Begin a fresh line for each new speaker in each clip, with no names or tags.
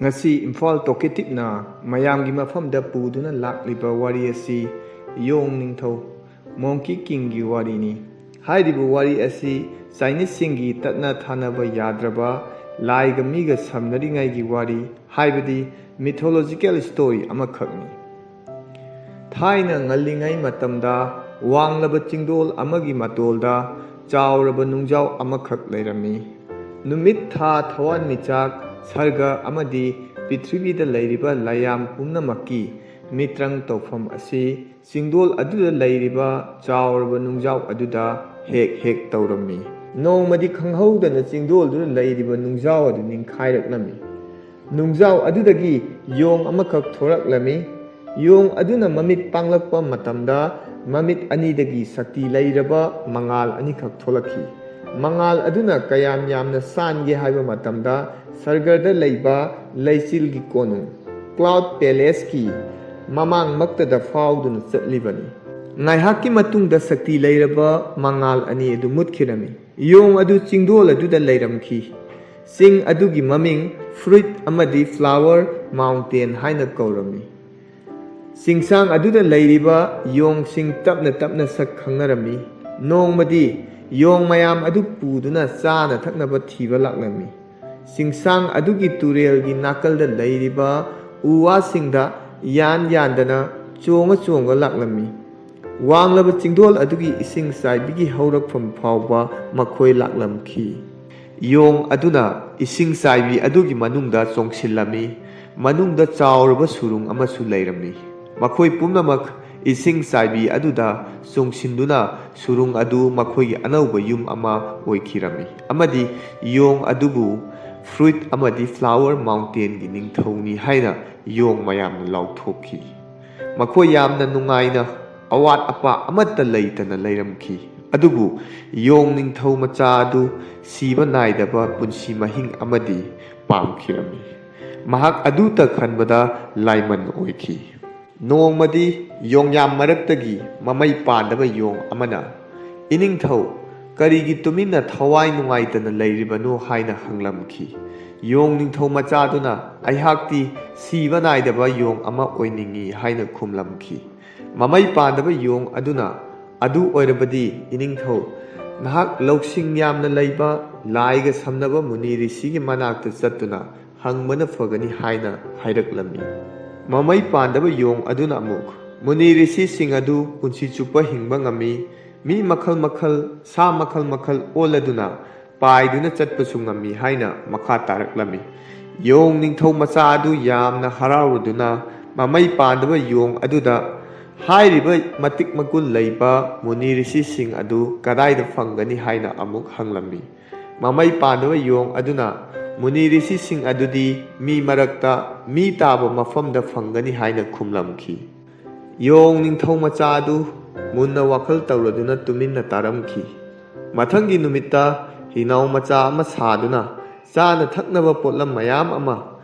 ꯉꯁꯤ ꯏꯝꯐꯥꯜ ꯇꯣꯀꯦꯇꯤꯞꯅ ꯃꯌꯥꯝꯒꯤ ꯃꯐꯝꯗ ꯄꯨꯗꯨꯅ ꯂꯥꯛꯂꯤꯕ ꯋꯥꯔꯤ ꯑꯁꯤ ꯌꯣꯡ ꯅꯤꯡꯊꯧ ꯃꯣꯡꯀꯤ ꯀꯤꯡꯒꯤ ꯋꯥꯔꯤꯅꯤ꯫ ꯍꯥꯏꯔꯤꯕ ꯋꯥꯔꯤ ꯑꯁꯤ ꯆꯥꯏꯅꯤꯖꯁꯤꯡꯒꯤ ꯇꯠꯅ ꯊꯥꯅꯕ ꯌꯥꯗ꯭ꯔꯕ ꯂꯥꯏꯒ ꯃꯤꯒ ꯁꯝꯅꯔꯤꯉꯩꯒꯤ ꯋꯥꯔꯤ ꯍꯥꯏꯕꯗꯤ ꯃꯤꯊꯣꯂꯣꯖꯤꯀꯦꯜ ꯁ꯭ꯇꯣꯔꯤ ꯑꯃꯈꯛꯅꯤ꯫ ꯊꯥꯏꯅ ꯉꯜꯂꯤꯉꯩ ꯃꯇꯝꯗ ꯋꯥꯡꯂꯕ ꯆꯤꯡꯗꯣꯜ ꯑꯃꯒꯤ ꯃꯇꯣꯜꯗ ꯆꯥꯎꯔꯕ ꯅꯨꯡꯖꯥꯎ ꯑꯃꯈꯛ ꯂꯩꯔꯝꯃꯤ꯫ ꯅꯨꯃꯤꯠ ꯊꯥ ꯊꯋꯥꯟꯃꯤꯆꯥꯛ ꯁꯔꯒ ꯑꯃꯗꯤ ꯄ꯭ꯔꯤꯊꯤꯕꯤꯗ ꯂꯩꯔꯤꯕ ꯂꯥꯏꯌꯥꯝ ꯄꯨꯝꯅꯃꯛꯀꯤ ꯃꯤꯇ꯭ꯔꯪ ꯇꯧꯐꯝ ꯑꯁꯤ ꯆꯤꯡꯗꯣꯜ ꯑꯗꯨꯗ ꯂꯩꯔꯤꯕ ꯆꯥꯎꯔꯕ ꯅꯨꯡꯖꯥꯎ ꯑꯗꯨꯗ ꯍꯦꯛ ꯍꯦꯛ ꯇꯧꯔꯝꯃꯤ꯫ ꯅꯣꯡꯃꯗꯤ ꯈꯪꯍꯧꯗꯅ ꯆꯤꯡꯗꯣꯜꯗꯨꯗ ꯂꯩꯔꯤꯕ ꯅꯨꯡꯖꯥꯎ ꯑꯗꯨ ꯅꯤꯡꯈꯥꯏꯔꯛꯂꯝꯃꯤ꯫ ꯅꯨꯡꯖꯥꯎ ꯑꯗꯨꯗꯒꯤ ꯌꯣꯡ ꯑꯃꯈꯛ ꯊꯣꯔꯛꯂꯝꯃꯤ꯫ ꯌꯣꯡ ꯑꯗꯨꯅ ꯃꯃꯤꯠ ꯄꯥꯡꯂꯛꯄ ꯃꯇꯝꯗ ꯃꯃꯤꯠ ꯑꯅꯤꯗꯒꯤ ꯁꯛꯇꯤ ꯂꯩꯔꯕ ꯃꯉꯥꯜ ꯑꯅꯤꯈꯛ ꯊꯣꯛꯂꯛꯈꯤ꯫ ꯃꯉꯥꯜ ꯑꯗꯨꯅ ꯀꯌꯥꯝ ꯌꯥꯝꯅ ꯆꯥꯟꯒꯦ ꯍꯥꯏꯕ ꯃꯇꯝꯗ ꯁꯔꯒꯗ ꯂꯩꯕ ꯂꯩꯆꯤꯜꯒꯤ ꯀꯣꯅꯨꯡ ꯀ꯭ꯂꯥꯎꯗ ꯄꯦꯂꯦꯁꯀꯤ ꯃꯃꯥꯡꯃꯛꯇꯗ ꯐꯥꯎꯗꯨꯅ ꯆꯠꯂꯤꯕꯅꯤ꯫ ꯉꯥꯏꯍꯥꯛꯀꯤ ꯃꯇꯨꯡꯗ ꯁꯛꯇꯤ ꯂꯩꯔꯕ ꯃꯉꯥꯜ ꯑꯅꯤ ꯑꯗꯨ ꯃꯨꯠꯈꯤꯔꯝꯃꯤ꯫ ꯌꯣꯡ ꯑꯗꯨ ꯆꯤꯡꯗꯣꯜ ꯑꯗꯨꯗ ꯂꯩꯔꯝꯈꯤ꯫ ꯆꯤꯡ ꯑꯗꯨꯒꯤ ꯃꯃꯤꯡ ꯐ꯭ꯔꯨꯏꯠ ꯑꯃꯗꯤ ꯐ꯭ꯂꯥꯋꯔ ꯃꯥꯎꯟꯇꯦꯟ ꯍꯥꯏꯅ ꯀꯧꯔꯝꯃꯤ꯫ ꯆꯤꯡꯁꯥꯡ ꯑꯗꯨꯗ ꯂꯩꯔꯤꯕ ꯌꯣꯡꯁꯤꯡ ꯇꯞꯅ ꯇꯞꯅ ꯁꯛ ꯈꯪꯅꯔꯝꯃꯤ꯫ ꯅꯣꯡꯃꯗꯤ ꯌꯣꯡ ꯃꯌꯥꯝ ꯑꯗꯨ ꯄꯨꯗꯨꯅ ꯆꯥꯅ ꯊꯛꯅꯕ ꯊꯤꯕ ꯂꯥꯛꯂꯝꯃꯤ꯫ ꯆꯤꯡꯁꯥꯡ ꯑꯗꯨꯒꯤ ꯇꯨꯔꯦꯜꯒꯤ ꯅꯥꯀꯜꯗ ꯂꯩꯔꯤꯕ ꯎ ꯋꯥꯁꯤꯡꯗ ꯌꯥꯟꯗꯅ ꯆꯣꯡꯉ ꯆꯣꯡꯉ ꯂꯥꯛꯂꯝꯃꯤ꯫ ꯋꯥꯡꯂꯕ ꯆꯤꯡꯗꯣꯜ ꯑꯗꯨꯒꯤ ꯏꯁꯤꯡ ꯆꯥꯏꯕꯤꯒꯤ ꯍꯧꯔꯛꯐꯝ ꯐꯥꯎꯕ ꯃꯈꯣꯏ ꯂꯥꯛꯂꯝꯈꯤ꯫ ꯌꯣꯡ ꯑꯗꯨꯅ ꯏꯁꯤꯡ ꯆꯥꯏꯕꯤ ꯑꯗꯨꯒꯤ ꯃꯅꯨꯡꯗ ꯆꯣꯡꯁꯤꯜꯂꯝꯃꯤ꯫ ꯃꯅꯨꯡꯗ ꯆꯥꯎꯔꯕ ꯁꯨꯔꯨꯡ ꯑꯃꯁꯨ ꯂꯩꯔꯝꯃꯤ꯫ ꯃꯈꯣꯏ ꯄꯨꯝꯅꯃꯛ ꯏꯁꯤꯡ ꯆꯥꯏꯕꯤ ꯑꯗꯨꯗ ꯆꯣꯡꯁꯤꯟꯗꯨꯅ ꯁꯨꯔꯨꯡ ꯑꯗꯨ ꯃꯈꯣꯏꯒꯤ ꯑꯅꯧꯕ ꯌꯨꯝ ꯑꯃ ꯑꯣꯏꯈꯤꯔꯝꯃꯤ ꯑꯃꯗꯤ ꯌꯣꯡ ꯑꯗꯨꯕꯨ ꯐ꯭ꯔꯨꯏꯠ ꯑꯃꯗꯤ ꯐ꯭ꯂꯥꯋꯔ ꯃꯥꯎꯟꯇꯦꯟꯒꯤ ꯅꯤꯡꯊꯧꯅꯤ ꯍꯥꯏꯅ ꯌꯣꯡ ꯃꯌꯥꯝꯅ ꯂꯥꯎꯊꯣꯛꯈꯤ꯫ ꯃꯈꯣꯏ ꯌꯥꯝꯅ ꯅꯨꯡꯉꯥꯏꯅ ꯑꯋꯥꯠ ꯑꯄꯥ ꯑꯃꯠꯇ ꯂꯩꯇꯅ ꯂꯩꯔꯝꯈꯤ꯫ ꯑꯗꯨꯕꯨ ꯌꯣꯡ ꯅꯤꯡꯊꯧ ꯃꯆꯥ ꯑꯗꯨ ꯁꯤꯕ ꯅꯥꯏꯗꯕ ꯄꯨꯟꯁꯤ ꯃꯍꯤꯡ ꯑꯃꯗꯤ ꯄꯥꯝꯈꯤꯔꯝꯃꯤ꯫ ꯃꯍꯥꯛ ꯑꯗꯨꯇ ꯈꯟꯕꯗ ꯂꯥꯏꯃꯟ ꯑꯣꯏꯈꯤ꯫ ꯅꯣꯡꯃꯗꯤ ꯌꯣꯡꯌꯥꯝ ꯃꯔꯛꯇꯒꯤ ꯃꯃꯩ ꯄꯥꯟꯗꯕ ꯌꯣꯡ ꯑꯃꯅ "ꯏꯅꯤꯡꯊꯧ, ꯀꯔꯤꯒꯤ ꯇꯨꯃꯤꯟꯅ ꯊꯋꯥꯏ ꯅꯨꯡꯉꯥꯏꯇꯅ ꯂꯩꯔꯤꯕꯅꯣ?" ꯍꯥꯏꯅ ꯍꯪꯂꯝꯈꯤ꯫ ꯌꯣꯡ ꯅꯤꯡꯊꯧ ꯃꯆꯥꯗꯨꯅ "ꯑꯩꯍꯥꯛꯇꯤ ꯁꯤꯕ ꯅꯥꯏꯗꯕ ꯌꯣꯡ ꯑꯃ ꯑꯣꯏꯅꯤꯡꯏ" ꯍꯥꯏꯅ ꯈꯨꯝꯂꯝꯈꯤ꯫ ꯃꯃꯩ ꯄꯥꯟꯗꯕ ꯌꯣꯡ ꯑꯗꯨꯅ "ꯑꯗꯨ ꯑꯣꯏꯔꯕꯗꯤ ꯏꯅꯤꯡꯊꯧ, ꯅꯍꯥꯛ ꯂꯧꯁꯤꯡ ꯌꯥꯝꯅ ꯂꯩꯕ ꯂꯥꯏꯒ ꯁꯝꯅꯕ ꯃꯨꯅꯤ ꯔꯤꯁꯤꯒꯤ ꯃꯅꯥꯛꯇ ꯆꯠꯇꯨꯅ ꯍꯪꯕꯅ ꯐꯒꯅꯤ" ꯍꯥꯏꯅ ꯍꯥꯏꯔꯛꯂꯝꯃꯤ꯫ ꯃꯃꯩ ꯄꯥꯟꯗꯕ ꯌꯣꯡ ꯑꯗꯨꯅ ꯑꯃꯨꯛ "ꯃꯨꯅꯤ ꯔꯤꯁꯤꯁꯤꯡ ꯑꯗꯨ ꯄꯨꯟꯁꯤ ꯆꯨꯞꯄ ꯍꯤꯡꯕ ꯉꯝꯃꯤ, ꯃꯤ ꯃꯈꯜ ꯃꯈꯜ, ꯁꯥ ꯃꯈꯜ ꯃꯈꯜ ꯑꯣꯜꯂꯗꯨꯅ ꯄꯥꯏꯗꯨꯅ ꯆꯠꯄꯁꯨ ꯉꯝꯃꯤ" ꯍꯥꯏꯅ ꯃꯈꯥ ꯇꯥꯔꯛꯂꯝꯃꯤ꯫ ꯌꯣꯡ ꯅꯤꯡꯊꯧ ꯃꯆꯥ ꯑꯗꯨ ꯌꯥꯝꯅ ꯍꯔꯥꯎꯔꯗꯨꯅ ꯃꯃꯩ ꯄꯥꯟꯗꯕ ꯌꯣꯡ ꯑꯗꯨꯗ "ꯍꯥꯏꯔꯤꯕ ꯃꯇꯤꯛ ꯃꯒꯨꯟ ꯂꯩꯕ ꯃꯨꯅꯤ ꯔꯤꯁꯤꯁꯤꯡ ꯑꯗꯨ ꯀꯗꯥꯏꯗ ꯐꯪꯒꯅꯤ?" ꯍꯥꯏꯅ ꯑꯃꯨꯛ ꯍꯪꯂꯝꯃꯤ꯫ ꯃꯃꯩ ꯄꯥꯟꯗꯕ ꯌꯣꯡ ꯑꯗꯨꯅ "ꯃꯨꯅꯤ ꯔꯤꯁꯤꯁꯤꯡ ꯑꯗꯨꯗꯤ ꯃꯤ ꯃꯔꯛꯇ, ꯃꯤ ꯇꯥꯕ ꯃꯐꯝꯗ ꯐꯪꯒꯅꯤ" ꯍꯥꯏꯅ ꯈꯨꯝꯂꯝꯈꯤ꯫ ꯌꯣꯡ ꯅꯤꯡꯊꯧ ꯃꯆꯥ ꯑꯗꯨ ꯃꯨꯟꯅ ꯋꯥꯈꯜ ꯇꯧꯔꯗꯨꯅ ꯇꯨꯃꯤꯟꯅ ꯇꯥꯔꯝꯈꯤ꯫ ꯃꯊꯪꯒꯤ ꯅꯨꯃꯤꯠꯇ ꯍꯤꯅꯥꯎ ꯃꯆꯥ ꯑꯃ ꯁꯥꯗꯨꯅ ꯆꯥꯅ ꯊꯛꯅꯕ ꯄꯣꯠꯂꯝ ꯃꯌꯥꯝ ꯑꯃ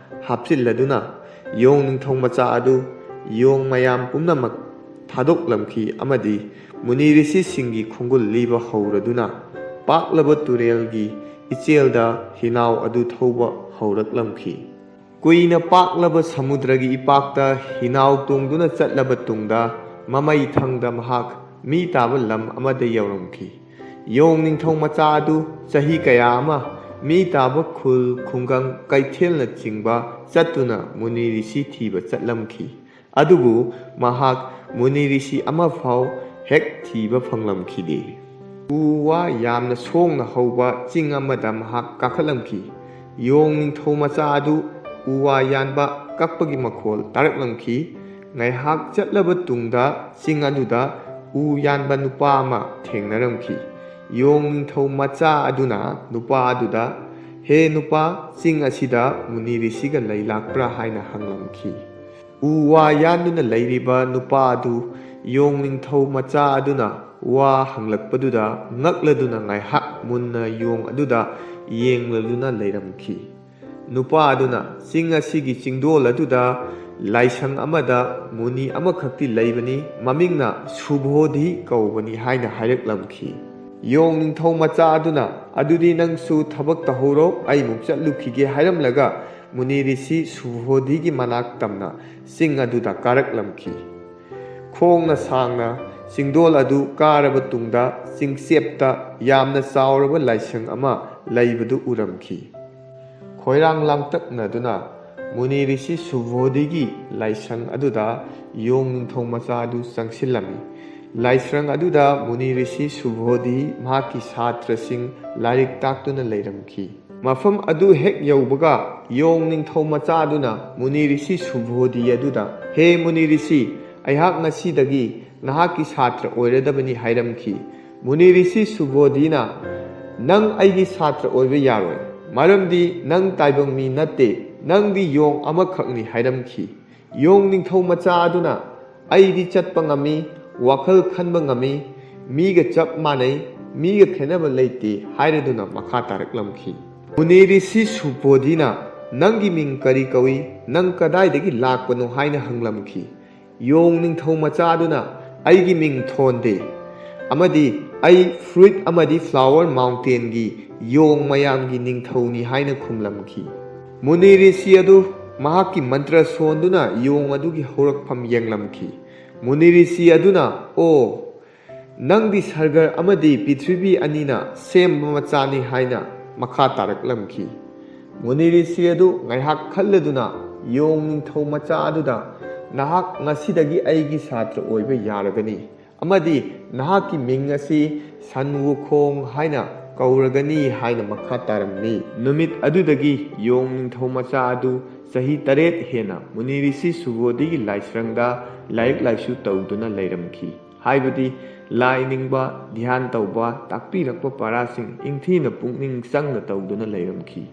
ꯍꯥꯞꯆꯤꯜꯂꯗꯨꯅ ꯌꯣꯡ ꯅꯤꯡꯊꯧ ꯃꯆꯥ ꯑꯗꯨ ꯌꯣꯡ ꯃꯌꯥꯝ ꯄꯨꯝꯅꯃꯛ ꯊꯥꯗꯣꯛꯂꯝꯈꯤ ꯑꯃꯗꯤ ꯃꯨꯅꯤ ꯔꯤꯁꯤꯁꯤꯡꯒꯤ ꯈꯣꯡꯒꯨꯜ ꯂꯤꯕ ꯍꯧꯔꯗꯨꯅ ꯄꯥꯛꯂꯕ ꯇꯨꯔꯦꯜꯒꯤ ꯏꯆꯦꯜꯗ ꯍꯤꯅꯥꯎ ꯑꯗꯨ ꯊꯧꯕ ꯍꯧꯔꯛꯂꯝꯈꯤ꯫ ꯀꯨꯏꯅ ꯄꯥꯛꯂꯕ ꯁꯃꯨꯗ꯭ꯔꯒꯤ ꯏꯄꯥꯛꯇ ꯍꯤꯅꯥꯎ ꯇꯣꯡꯗꯨꯅ ꯆꯠꯂꯕ ꯇꯨꯡꯗ ꯃꯃꯩ ꯊꯪꯗ ꯃꯍꯥꯛ ꯃꯤ ꯇꯥꯕ ꯂꯝ ꯑꯃꯗ ꯌꯧꯔꯝꯈꯤ꯫ ꯌꯣꯡ ꯅꯤꯡꯊꯧ ꯃꯆꯥ ꯑꯗꯨ ꯆꯍꯤ ꯀꯌా ꯑꯃ ꯃꯤ ꯇꯥꯕ ꯈꯨꯜ ꯈꯨꯡꯒꯪ ꯀꯩꯊꯦꯜꯅꯆꯤꯡꯕ ꯆꯠꯇꯨꯅ ꯃꯨꯅꯤ ꯔꯤꯁꯤ ꯊꯤꯕ ꯆꯠꯂꯝꯈꯤ꯫ ꯑꯗꯨꯕꯨ ꯃꯍꯥꯛ ꯃꯨꯅꯤ ꯔꯤꯁꯤ ꯑꯃꯐꯥꯎ ꯍꯦꯛ ꯊꯤꯕ ꯐꯪꯂꯝꯈꯤꯗꯦ꯫ ꯎ ꯋꯥ ꯌꯥꯝꯅ ꯁꯣꯡꯅ ꯍꯧꯕ ꯆꯤꯡ ꯑꯃꯗ ꯃꯍꯥꯛ ꯀꯥꯈꯠꯂꯝꯈꯤ꯫ ꯌꯣꯡ ꯅꯤꯡꯊꯧ ꯃꯆꯥ ꯑꯗꯨ ꯎ ꯋꯥ ꯌꯥꯟꯕ ꯀꯛꯄꯒꯤ ꯃꯈꯣꯜ ꯇꯥꯔꯛꯂꯝꯈꯤ꯫ ꯉꯥꯏꯍꯥꯛ ꯆꯠꯂꯕ ꯇꯨꯡꯗ ꯆꯤꯡ ꯑꯗꯨꯗ ꯎ ꯌꯥꯟꯕ ꯅꯨꯄꯥ ꯑꯃ ꯊꯦꯡꯅꯔꯝꯈꯤ꯫ ꯌꯣꯡ ꯅꯤꯡꯊꯧ ꯃꯆꯥ ꯑꯗꯨꯅ ꯅꯨꯄꯥ ꯑꯗꯨꯗ "ꯍꯦ ꯅꯨꯄꯥ, ꯆꯤꯡ ꯑꯁꯤꯗ ꯃꯨꯅꯤ ꯔꯤꯁꯤꯒ ꯂꯩ ꯂꯥꯛꯄ꯭ꯔꯥ?" ꯍꯥꯏꯅ ꯍꯪꯂꯝꯈꯤ꯫ ꯎ ꯋꯥ ꯌꯥꯟꯗꯨꯅ ꯂꯩꯔꯤꯕ ꯅꯨꯄꯥ ꯑꯗꯨ ꯌꯣꯡ ꯅꯤꯡꯊꯧ ꯃꯆꯥ ꯑꯗꯨꯅ ꯋꯥ ꯍꯪꯂꯛꯄꯗꯨꯗ ꯉꯛꯂꯗꯨꯅ ꯉꯥꯏꯍꯥꯛ ꯃꯨꯟꯅ ꯌꯣꯡ ꯑꯗꯨꯗ ꯌꯦꯡꯂꯗꯨꯅ ꯂꯩꯔꯝꯈꯤ꯫ ꯅꯨꯄꯥ ꯑꯗꯨꯅ "ꯆꯤꯡ ꯑꯁꯤꯒꯤ ꯆꯤꯡꯗꯣꯜ ꯑꯗꯨꯗ ꯂꯥꯏꯁꯪ ꯑꯃꯗ ꯃꯨꯅꯤ ꯑꯃꯈꯛꯇꯤ ꯂꯩꯕꯅꯤ, ꯃꯃꯤꯡꯅ ꯁꯨꯕꯣꯙꯤ ꯀꯧꯕꯅꯤ" ꯍꯥꯏꯅ ꯍꯥꯏꯔꯛꯂꯝꯈꯤ꯫ ꯌꯣꯡ ꯅꯤꯡꯊꯧ ꯃꯆꯥ ꯑꯗꯨꯅ "ꯑꯗꯨꯗꯤ ꯅꯪꯁꯨ ꯊꯕꯛ ꯇꯧꯍꯧꯔꯣ, ꯑꯩꯃꯨꯛ ꯆꯠꯂꯨꯈꯤꯒꯦ" ꯍꯥꯏꯔꯝꯂꯒ ꯃꯨꯅꯤ ꯔꯤꯁꯤ ꯁꯨꯕꯣꯙꯤꯒꯤ ꯃꯅꯥꯛ ꯇꯝꯅ ꯆꯤꯡ ꯑꯗꯨꯗ ꯀꯥꯔꯛꯂꯝꯈꯤ꯫ ꯈꯣꯡꯅ ꯁꯥꯡꯅ ꯆꯤꯡꯗꯣꯜ ꯑꯗꯨ ꯀꯥꯔꯕ ꯇꯨꯡꯗ ꯆꯤꯡꯆꯦꯞꯇ ꯌꯥꯝꯅ ꯆꯥꯎꯔꯕ ꯂꯥꯏꯁꯪ ꯑꯃ ꯂꯩꯕꯗꯨ ꯎꯔꯝꯈꯤ꯫ ꯈꯣꯏꯔꯥꯡ ꯂꯥꯡꯇꯛꯅꯗꯨꯅ ꯃꯨꯅꯤ ꯔꯤꯁꯤ ꯁꯨꯕꯣꯙꯤꯒꯤ ꯂꯥꯏꯁꯪ ꯑꯗꯨꯗ ꯌꯣꯡ ꯅꯤꯡꯊꯧ ꯃꯆꯥ ꯑꯗꯨ ꯆꯪꯁꯤꯜꯂꯝꯃꯤ꯫ ꯂꯥꯏꯁꯪ ꯑꯗꯨꯗ ꯃꯨꯅꯤ ꯔꯤꯁꯤ ꯁꯨꯕꯣꯙꯤ ꯃꯍꯥꯛꯀꯤ ꯁꯥꯇ꯭ꯔꯁꯤꯡ ꯂꯥꯏꯔꯤꯛ ꯇꯥꯛꯇꯨꯅ ꯂꯩꯔꯝꯈꯤ꯫ ꯃꯐꯝ ꯑꯗꯨ ꯍꯦꯛ ꯌꯧꯕꯒ ꯌꯣꯡ ꯅꯤꯡꯊꯧ ꯃꯆꯥ ꯑꯗꯨꯅ ꯃꯨꯅꯤ ꯔꯤꯁꯤ ꯁꯨꯕꯣꯙꯤ ꯑꯗꯨꯗ "ꯍꯦ ꯃꯨꯅꯤ ꯔꯤꯁꯤ, ꯑꯩꯍꯥꯛ ꯉꯁꯤꯗꯒꯤ ꯅꯍꯥꯛꯀꯤ ꯁꯥꯇ꯭ꯔ ꯑꯣꯏꯔꯗꯕꯅꯤ" ꯍꯥꯏꯔꯝꯈꯤ꯫ ꯃꯨꯅꯤ ꯔꯤꯁꯤ ꯁꯨꯕꯣꯙꯤꯅ "ꯅꯪ ꯑꯩꯒꯤ ꯁꯥꯇ꯭ꯔ ꯑꯣꯏꯕ ꯌꯥꯔꯣꯏ, ꯃꯔꯝꯗꯤ ꯅꯪ ꯇꯥꯏꯕꯪ ꯃꯤ ꯅꯠꯇꯦ, ꯅꯪꯗꯤ ꯌꯣꯡ ꯑꯃꯈꯛꯅꯤ" ꯍꯥꯏꯔꯝꯈꯤ꯫ ꯌꯣꯡ ꯅꯤꯡꯊꯧ ꯃꯆꯥ ꯑꯗꯨꯅ "ꯑꯩꯗꯤ ꯆꯠꯄ ꯉꯝꯃꯤ, ꯋꯥꯈꯜ ꯈꯟꯕ ꯉꯝꯃꯤ, ꯃꯤꯒ ꯆꯞ ꯃꯥꯟꯅꯩ, ꯃꯤꯒ ꯈꯦꯠꯅꯕ ꯂꯩꯇꯦ" ꯍꯥꯏꯔꯗꯨꯅ ꯃꯈꯥ ꯇꯥꯔꯛꯂꯝꯈꯤ꯫ ꯃꯨꯅꯤ ꯔꯤꯁꯤ ꯁꯨꯕꯣꯙꯤꯅ "ꯅꯪꯒꯤ ꯃꯤꯡ ꯀꯔꯤ ꯀꯧꯏ? ꯅꯪ ꯀꯗꯥꯏꯗꯒꯤ ꯂꯥꯛꯄꯅꯣ?" ꯍꯥꯏꯅ ꯍꯪꯂꯝꯈꯤ꯫ ꯌꯣꯡ ꯅꯤꯡꯊꯧ ꯃꯆꯥ ꯑꯗꯨꯅ "ꯑꯩꯒꯤ ꯃꯤꯡ ꯊꯣꯟꯗꯦ, ꯑꯃꯗꯤ ꯑꯩ ꯐ꯭ꯔꯨꯏꯠ ꯑꯃꯗꯤ ꯐ꯭ꯂꯥꯋꯔ ꯃꯥꯎꯟꯇꯦꯟꯒꯤ ꯌꯣꯡ ꯃꯌꯥꯝꯒꯤ ꯅꯤꯡꯊꯧꯅꯤ" ꯍꯥꯏꯅ ꯈꯨꯝꯂꯝꯈꯤ꯫ ꯃꯨꯅꯤ ꯔꯤꯁꯤ ꯑꯗꯨ ꯃꯍꯥꯛꯀꯤ ꯃꯟꯇ꯭ꯔ ꯁꯣꯟꯗꯨꯅ ꯌꯣꯡ ꯑꯗꯨꯒꯤ ꯍꯧꯔꯛꯐꯝ ꯌꯦꯡꯂꯝꯈꯤ꯫ ꯃꯨꯅꯤ ꯔꯤꯁꯤ ꯑꯗꯨꯅ "ꯑꯣ, ꯅꯪꯗꯤ ꯁꯔꯒꯔ ꯑꯃꯗꯤ ꯄ꯭ꯔꯤꯊꯤꯕꯤ ꯑꯅꯤꯅ ꯁꯦꯝꯕ ꯃꯆꯥꯅꯤ" ꯍꯥꯏꯅ ꯃꯈꯥ ꯇꯥꯔꯛꯂꯝꯈꯤ꯫ ꯃꯨꯅꯤ ꯔꯤꯁꯤ ꯑꯗꯨ ꯉꯥꯏꯍꯥꯛ ꯈꯜꯂꯗꯨꯅ ꯌꯣꯡ ꯅꯤꯡꯊꯧ ꯃꯆꯥ ꯑꯗꯨꯗ "ꯅꯍꯥꯛ ꯉꯁꯤꯗꯒꯤ ꯑꯩꯒꯤ ꯁꯥꯇ꯭ꯔ ꯑꯣꯏꯕ ꯌꯥꯔꯒꯅꯤ, ꯑꯃꯗꯤ ꯅꯍꯥꯛꯀꯤ ꯃꯤꯡ ꯑꯁꯤ ꯁꯟ ꯋꯨꯈꯣꯡ ꯍꯥꯏꯅ ꯀꯧꯔꯒꯅꯤ" ꯍꯥꯏꯅ ꯃꯈꯥ ꯇꯥꯔꯝꯃꯤ꯫ ꯅꯨꯃꯤꯠ ꯑꯗꯨꯗꯒꯤ ꯌꯣꯡ ꯅꯤꯡꯊꯧ ꯃꯆꯥ ꯑꯗꯨ ꯆꯍꯤ 8 ꯍꯦꯟꯅ ꯃꯨꯅꯤ ꯔꯤꯁꯤ ꯁꯨꯕꯣꯙꯤꯒꯤ ꯂꯥꯏꯁꯪꯗ ꯂꯥꯏꯔꯤꯛ ꯂꯥꯏꯁꯨ ꯇꯧꯗꯨꯅ ꯂꯩꯔꯝꯈꯤ꯫ ꯍꯥꯏꯕꯗꯤ ꯂꯥꯏ ꯅꯤꯡꯕ, ꯙ꯭ꯌꯥꯟ ꯇꯧꯕ, ꯇꯥꯛꯄꯤꯔꯛꯄ ꯄꯔꯥꯁꯤꯡ ꯏꯪꯊꯤꯅ ꯄꯨꯛꯅꯤꯡ ꯆꯪꯅ ꯇꯧꯗꯨꯅ ꯂꯩꯔꯝꯈꯤ꯫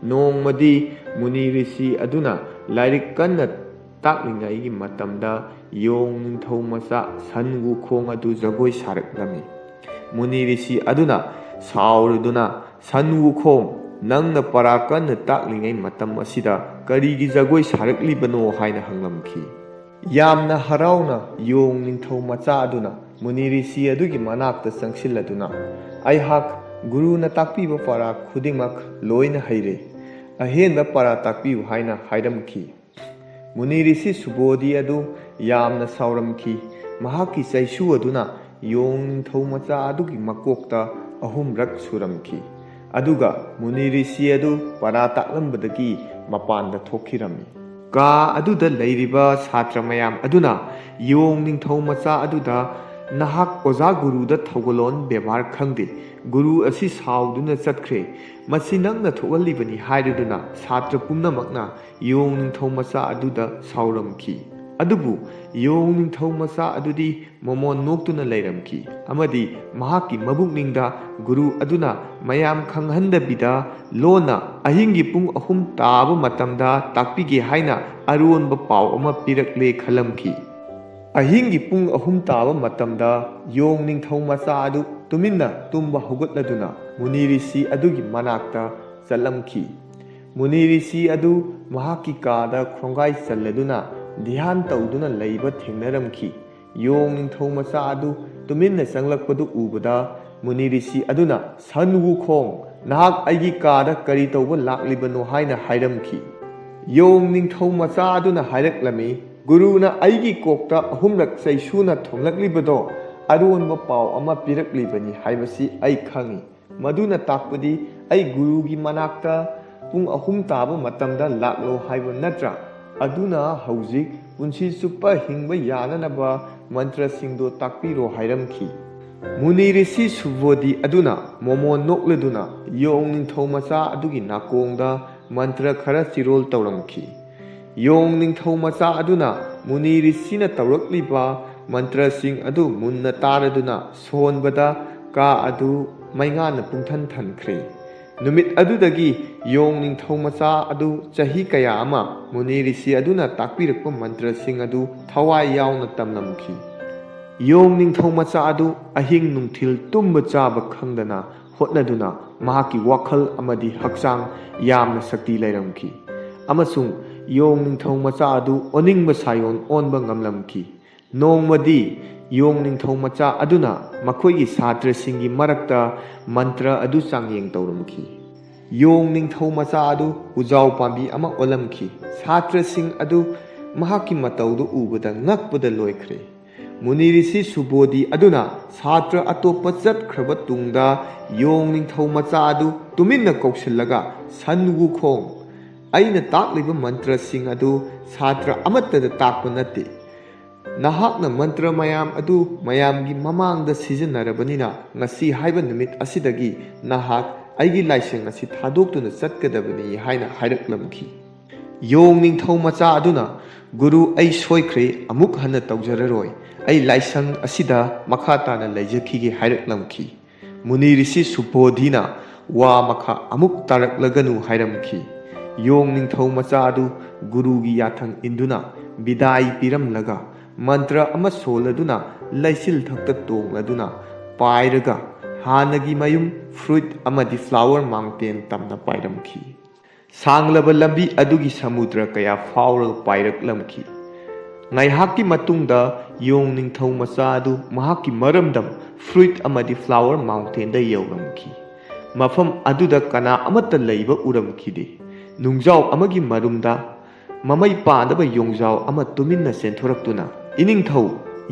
ꯅꯣꯡꯃꯗꯤ ꯃꯨꯅꯤ ꯔꯤꯁꯤ ꯑꯗꯨꯅ ꯂꯥꯏꯔꯤꯛ ꯀꯟꯅ ꯇꯥꯛꯂꯤꯉꯩꯒꯤ ꯃꯇꯝꯗ ꯌꯣꯡ ꯅꯤꯡꯊꯧ ꯃꯆꯥ ꯁꯟ ꯋꯨꯈꯣꯡ ꯑꯗꯨ ꯖꯒꯣꯏ ꯁꯥꯔꯛꯂꯝꯃꯤ꯫ ꯃꯨꯅꯤ ꯔꯤꯁꯤ ꯑꯗꯨꯅ ꯁꯥꯎꯔꯗꯨꯅ "ꯁꯟ ꯋꯨꯈꯣꯡ, ꯅꯪꯅ ꯄꯔꯥ ꯀꯟꯅ ꯇꯥꯛꯂꯤꯉꯩ ꯃꯇꯝ ꯑꯁꯤꯗ ꯀꯔꯤꯒꯤ ꯖꯒꯣꯏ ꯁꯥꯔꯛꯂꯤꯕꯅꯣ?" ꯍꯥꯏꯅ ꯍꯪꯂꯝꯈꯤ꯫ ꯌꯥꯝꯅ ꯍꯔꯥꯎꯅ ꯌꯣꯡ ꯅꯤꯡꯊꯧ ꯃꯆꯥ ꯑꯗꯨꯅ ꯃꯨꯅꯤ ꯔꯤꯁꯤ ꯑꯗꯨꯒꯤ ꯃꯅꯥꯛꯇ ꯆꯪꯁꯤꯜꯂꯗꯨꯅ "ꯑꯩꯍꯥꯛ ꯒꯨꯔꯨꯅ ꯇꯥꯛꯄꯤꯕ ꯄꯔꯥ ꯈꯨꯗꯤꯡꯃꯛ ꯂꯣꯏꯅ ꯍꯩꯔꯦ, ꯑꯍꯦꯟꯕ ꯄꯔꯥ ꯇꯥꯛꯄꯤꯌꯨ" ꯍꯥꯏꯅ ꯍꯥꯏꯔꯝꯈꯤ꯫ ꯃꯨꯅꯤ ꯔꯤꯁꯤ ꯁꯨꯕꯣꯙꯤ ꯑꯗු ꯌꯥꯝꯅ ꯁꯥꯎꯔꯝꯈꯤ꯫ ꯃꯍꯥꯛꯀꯤ ꯆꯩꯁꯨ ꯑꯗꯨꯅ ꯌꯣꯡ ꯅꯤꯡꯊꯧ ꯃꯆꯥ ꯑꯗꯨꯒꯤ ꯃꯀꯣꯛꯇ 3 ꯁꯨꯔꯝꯈꯤ꯫ ꯑꯗꯨꯒ ꯃꯨꯅꯤ ꯔꯤꯁꯤ ꯑꯗꯨ ꯄꯔꯥ ꯇꯥꯛꯂꯝꯕꯗꯒꯤ ꯃꯄꯥꯟꯗ ꯊꯣꯛꯈꯤꯔꯝꯃꯤ꯫ ꯀꯥ ꯑꯗꯨꯗ ꯂꯩꯔꯤꯕ ꯁꯥꯇ꯭ꯔ ꯃꯌꯥꯝ ꯑꯗꯨꯅ ꯌꯣꯡ ꯅꯤꯡꯊꯧ ꯃꯆꯥ ꯑꯗꯨꯗ "ꯅꯍꯥꯛ ꯑꯣꯖꯥ ꯒꯨꯔꯨꯗ ꯊꯧꯒꯜꯂꯣꯟ ꯕꯦꯕꯥꯔ ꯈꯪꯗꯦ, ꯒꯨꯔꯨ ꯑꯁꯤ ꯁꯥꯎꯗꯨꯅ ꯆꯠꯈ꯭ꯔꯦ, ꯃꯁꯤ ꯅꯪꯅ ꯊꯣꯛꯍꯜꯂꯤꯕꯅꯤ" ꯍꯥꯏꯔꯗꯨꯅ ꯁꯥꯇ꯭ꯔ ꯄꯨꯝꯅꯃꯛꯅ ꯌꯣꯡ ꯅꯤꯡꯊꯧ ꯃꯆꯥ ꯑꯗꯨꯗ ꯁꯥꯎꯔꯝꯈꯤ꯫ ꯑꯗꯨꯕꯨ ꯌꯣꯡ ꯅꯤꯡꯊꯧ ꯃꯆꯥ ꯑꯗꯨꯗꯤ ꯃꯣꯃꯣꯟ ꯅꯣꯛꯇꯨꯅ ꯂꯩꯔꯝꯈꯤ, ꯑꯃꯗꯤ ꯃꯍꯥꯛꯀꯤ ꯃꯕꯨꯛꯅꯤꯡꯗ ꯒꯨꯔꯨ ꯑꯗꯨꯅ ꯃꯌꯥꯝ ꯈꯪꯍꯟꯗꯕꯤꯗ ꯂꯣꯟꯅ ꯑꯍꯤꯡꯒꯤ ꯄꯨꯡ 3 ꯇꯥꯕ ꯃꯇꯝꯗ ꯇꯥꯛꯄꯤꯒꯦ ꯍꯥꯏꯅ ꯑꯔꯣꯟꯕ ꯄꯥꯎ ꯑꯃ ꯄꯤꯔꯛꯂꯦ ꯈꯜꯂꯝꯈꯤ꯫ ꯑꯍꯤꯡꯒꯤ ꯄꯨꯡ 3 ꯇꯥꯕ ꯃꯇꯝꯗ ꯌꯣꯡ ꯅꯤꯡꯊꯧ ꯃꯆꯥ ꯑꯗꯨ ꯇꯨꯃꯤꯟꯅ ꯇꯨꯝꯕ ꯍꯧꯒꯠꯂꯗꯨꯅ ꯃꯨꯅꯤ ꯔꯤꯁꯤ ꯑꯗꯨꯒꯤ ꯃꯅꯥꯛꯇ ꯆꯠꯂꯝꯈꯤ꯫ ꯃꯨꯅꯤ ꯔꯤꯁꯤ ꯑꯗꯨ ꯃꯍꯥꯛꯀꯤ ꯀꯥꯗ ꯈꯣꯡꯒꯥꯏ ꯆꯜꯂꯗꯨꯅ ꯙ꯭ꯌꯥꯟ ꯇꯧꯗꯨꯅ ꯂꯩꯕ ꯊꯦꯡꯅꯔꯝꯈꯤ꯫ ꯌꯣꯡ ꯅꯤꯡꯊꯧ ꯃꯆꯥ ꯑꯗු ꯇꯨꯃꯤꯟꯅ ꯆꯪꯂꯛꯄꯗꯨ ꯎꯕꯗ ꯃꯨꯅꯤ ꯔꯤꯁꯤ ꯑꯗꯨꯅ "ꯁꯟ ꯋꯨꯈꯣꯡ, ꯅꯍꯥꯛ ꯑꯩꯒꯤ ꯀꯥꯗ ꯀꯔꯤ ꯇꯧꯕ ꯂꯥꯛꯂꯤꯕꯅꯣ?" ꯍꯥꯏꯅ ꯍꯥꯏꯔꯝꯈꯤ꯫ ꯌꯣꯡ ꯅꯤꯡꯊꯧ ꯃꯆꯥ ꯑꯗꯨꯅ ꯍꯥꯏꯔꯛꯂꯝꯃꯤ, "ꯒꯨꯔꯨꯅ ꯑꯩꯒꯤ ꯀꯣꯛꯇ 3 ꯆꯩꯁꯨꯅ ꯊꯣꯝꯂꯛꯂꯤꯕꯗꯣ ꯑꯔꯣꯟꯕ ꯄꯥꯎ ꯑꯃ ꯄꯤꯔꯛꯂꯤꯕꯅꯤ ꯍꯥꯏꯕꯁꯤ ꯑꯩ ꯈꯪꯏ꯫ ꯃꯗꯨꯅ ꯇꯥꯛꯄꯗꯤ ꯑꯩ ꯒꯨꯔꯨꯒꯤ ꯃꯅꯥꯛꯇ ꯄꯨꯡ 3 ꯇꯥꯕ ꯃꯇꯝꯗ ꯂꯥꯛꯂꯣ ꯍꯥꯏꯕ ꯅꯠꯇ꯭ꯔꯥ? ꯑꯗꯨꯅ ꯍꯧꯖꯤꯛ ꯄꯨꯟꯁꯤ ꯆꯨꯞꯄ ꯍꯤꯡꯕ ꯌꯥꯅꯅꯕ ꯃꯟꯇ꯭ꯔꯁꯤꯡꯗꯣ ꯇꯥꯛꯄꯤꯔꯣ" ꯍꯥꯏꯔꯝꯈꯤ꯫ ꯃꯨꯅꯤ ꯔꯤꯁꯤ ꯁꯨꯕꯣꯙꯤ ꯑꯗꯨꯅ ꯃꯣꯃꯣꯟ ꯅꯣꯛꯂꯗꯨꯅ ꯌꯣꯡ ꯅꯤꯡꯊꯧ ꯃꯆꯥ ꯑꯗꯨꯒꯤ ꯅꯥꯀꯣꯡꯗ ꯃꯟꯇ꯭ꯔ ꯈꯔ ꯆꯤꯔꯣꯜ ꯇꯧꯔꯝꯈꯤ꯫ ꯌꯣꯡ ꯅꯤꯡꯊꯧ ꯃꯆꯥ ꯑꯗꯨꯅ ꯃꯨꯅꯤ ꯔꯤꯁꯤꯅ ꯇꯧꯔꯛꯂꯤꯕ ꯃꯟꯇ꯭ꯔꯁꯤꯡ ꯑꯗꯨ ꯃꯨꯟꯅ ꯇꯥꯔꯗꯨꯅ ꯁꯣꯟꯕꯗ ꯀꯥ ꯑꯗꯨ ꯃꯩꯉꯥꯟꯅ ꯄꯨꯡꯊꯟ ꯊꯟꯈ꯭ꯔꯦ꯫ ꯅꯨꯃꯤꯠ ꯑꯗꯨꯗꯒꯤ ꯌꯣꯡ ꯅꯤꯡꯊꯧ ꯃꯆꯥ ꯑꯗꯨ ꯆꯍꯤ ꯀꯌꯥ ꯑꯃ ꯃꯨꯅꯤ ꯔꯤꯁꯤ ꯑꯗꯨꯅ ꯇꯥꯛꯄꯤꯔꯛꯄ ꯃꯟꯇ꯭ꯔꯁꯤꯡ ꯑꯗꯨ ꯊꯋꯥꯏ ꯌꯥꯎꯅ ꯇꯝꯂꯝꯈꯤ꯫ ꯌꯣꯡ ꯅꯤꯡꯊꯧ ꯃꯆꯥ ꯑꯗꯨ ꯑꯍꯤꯡ ꯅꯨꯡꯊꯤꯜ ꯇꯨꯝꯕ ꯆꯥꯕ ꯈꯪꯗꯅ ꯍꯣꯠꯅꯗꯨꯅ ꯃꯍꯥꯛꯀꯤ ꯋꯥꯈꯜ ꯑꯃꯗꯤ ꯍꯛꯆꯥꯡ ꯌꯥꯝꯅ ꯁꯛꯇꯤ ꯂꯩꯔꯝꯈꯤ꯫ ꯑꯃꯁꯨꯡ ꯌꯣꯡ ꯅꯤꯡꯊꯧ ꯃꯆꯥ ꯑꯗꯨ ꯑꯣꯅꯤꯡꯕ ꯁꯥꯏꯑꯣꯟ ꯑꯣꯟꯕ ꯉꯝꯂꯝꯈꯤ꯫ ꯅꯣꯡꯃꯗꯤ ꯌꯣꯡ ꯅꯤꯡꯊꯧ ꯃꯆꯥ ꯑꯗꯨꯅ ꯃꯈꯣꯏꯒꯤ ꯁꯥꯇ꯭ꯔꯁꯤꯡꯒꯤ ꯃꯔꯛꯇ ꯃꯟꯇ꯭ꯔ ꯑꯗꯨ ꯆꯥꯡꯌꯦꯡ ꯇꯧꯔꯝꯈꯤ꯫ ꯌꯣꯡ ꯅꯤꯡꯊꯧ ꯃꯆꯥ ꯑꯗꯨ ꯎꯖꯥꯎ ꯄꯥꯝꯕꯤ ꯑꯃ ꯑꯣꯜꯂꯝꯈꯤ꯫ ꯁꯥꯇ꯭ꯔꯁꯤꯡ ꯑꯗꯨ ꯃꯍꯥꯛꯀꯤ ꯃꯇꯧꯗꯨ ꯎꯕꯗ ꯉꯛꯄꯗ ꯂꯣꯏꯈ꯭ꯔꯦ꯫ ꯃꯨꯅꯤ ꯔꯤꯁꯤ ꯁꯨꯕꯣꯙꯤ ꯑꯗꯨꯅ ꯁꯥꯇ꯭ꯔ ꯑꯇꯣꯞꯄ ꯆꯠꯈ꯭ꯔꯕ ꯇꯨꯡꯗ ꯌꯣꯡ ꯅꯤꯡꯊꯧ ꯃꯆꯥ ꯑꯗꯨ ꯇꯨꯃꯤꯟꯅ ꯀꯧꯁꯤꯜꯂꯒ ꯁꯟ ꯋꯨꯈꯣꯡ, ꯑꯩꯅ ꯇꯥꯛꯂꯤꯕ ꯃꯟꯇ꯭ꯔꯁꯤꯡ ꯑꯗꯨ ꯁꯥꯇ꯭ꯔ ꯑꯃꯠꯇꯗ ꯇꯥꯛꯄ ꯅꯠꯇꯦ꯫ ꯅꯍꯥꯛꯅ ꯃꯟꯇ꯭ꯔ ꯃꯌꯥꯝ ꯑꯗꯨ ꯃꯌꯥꯝꯒꯤ ꯃꯃꯥꯡꯗ ꯁꯤꯖꯤꯟꯅꯔꯕꯅꯤꯅ ꯉꯁꯤ ꯍꯥꯏꯕ ꯅꯨꯃꯤꯠ ꯑꯁꯤꯗꯒꯤ ꯅꯍꯥꯛ ꯑꯩꯒꯤ ꯂꯥꯏꯁꯪ ꯑꯁꯤ ꯊꯥꯗꯣꯛꯇꯨꯅ ꯆꯠꯀꯗꯕꯅꯤ ꯍꯥꯏꯅ ꯍꯥꯏꯔꯛꯂꯝꯈꯤ꯫ ꯌꯣꯡ ꯅꯤꯡꯊꯧ ꯃꯆꯥ ꯑꯗꯨꯅ, ꯒꯨꯔꯨ, ꯑꯩ ꯁꯣꯏꯈ꯭ꯔꯦ, ꯑꯃꯨꯛ ꯍꯟꯅ ꯇꯧꯖꯔꯔꯣꯏ, ꯑꯩ ꯂꯥꯏꯁꯪ ꯑꯁꯤꯗ ꯃꯈꯥ ꯇꯥꯅ ꯂꯩꯖꯈꯤꯒꯦ ꯍꯥꯏꯔꯛꯂꯝꯈꯤ꯫ ꯃꯨꯅꯤ ꯔꯤꯁꯤ ꯁꯨꯕꯣꯙꯤꯅ ꯋꯥ ꯃꯈꯥ ꯑꯃꯨꯛ ꯇꯥꯔꯛꯂꯒꯅꯨ ꯍꯥꯏꯔꯝꯈꯤ꯫ ꯌꯣꯡ ꯅꯤꯡꯊꯧ ꯃꯆꯥ ꯑꯗꯨ ꯒꯨꯔꯨꯒꯤ ꯌꯥꯊꯪ ꯏꯟꯗꯨꯅ ꯕꯤꯗꯥꯏ ꯄꯤꯔꯝꯂꯒ ꯃꯟꯇ꯭ꯔ ꯑꯃ ꯁꯣꯜꯂꯗꯨꯅ ꯂꯩꯆꯤꯜ ꯊꯛꯇ ꯇꯣꯡꯂꯗꯨꯅ ꯄꯥꯏꯔꯒ ꯍꯥꯟꯅꯒꯤ ꯃꯌꯨꯝ ꯐ꯭ꯔꯨꯏꯠ ꯑꯃꯗꯤ ꯐ꯭ꯂꯥꯋꯔ ꯃꯥꯎꯟꯇꯦꯟ ꯇꯝꯅ ꯄꯥꯏꯔꯝꯈꯤ꯫ ꯁꯥꯡꯂꯕ ꯂꯝꯕꯤ ꯑꯗꯨꯒꯤ ꯁꯃꯨꯗ꯭ꯔ ꯀꯌꯥ ꯐꯥꯎꯔꯒ ꯄꯥꯏꯔꯛꯂꯝꯈꯤ꯫ ꯉꯥꯏꯍꯥꯛꯀꯤ ꯃꯇꯨꯡꯗ ꯌꯣꯡ ꯅꯤꯡꯊꯧ ꯃꯆꯥ ꯑꯗꯨ ꯃꯍꯥꯛꯀꯤ ꯃꯔꯝꯗꯝ ꯐ꯭ꯔꯨꯏꯠ ꯑꯃꯗꯤ ꯐ꯭ꯂꯥꯋꯔ ꯃꯥꯎꯟꯇꯦꯟꯗ ꯌꯧꯔꯝꯈꯤ꯫ ꯃꯐꯝ ꯑꯗꯨꯗ ꯀꯅꯥ ꯑꯃꯠꯇ ꯂꯩꯕ ꯎꯔꯝꯈꯤꯗꯦ꯫ ꯅꯨꯡꯖꯥꯎ ꯑꯃꯒꯤ ꯃꯔꯨꯝꯗ ꯃꯃꯩ ꯄꯥꯟꯗꯕ ꯌꯣꯡꯖꯥꯎ ꯑꯃ ꯇꯨꯃꯤꯟꯅ ꯆꯦꯟꯊꯣꯔꯛꯇꯨꯅ, ꯏꯅꯤꯡꯊꯧ,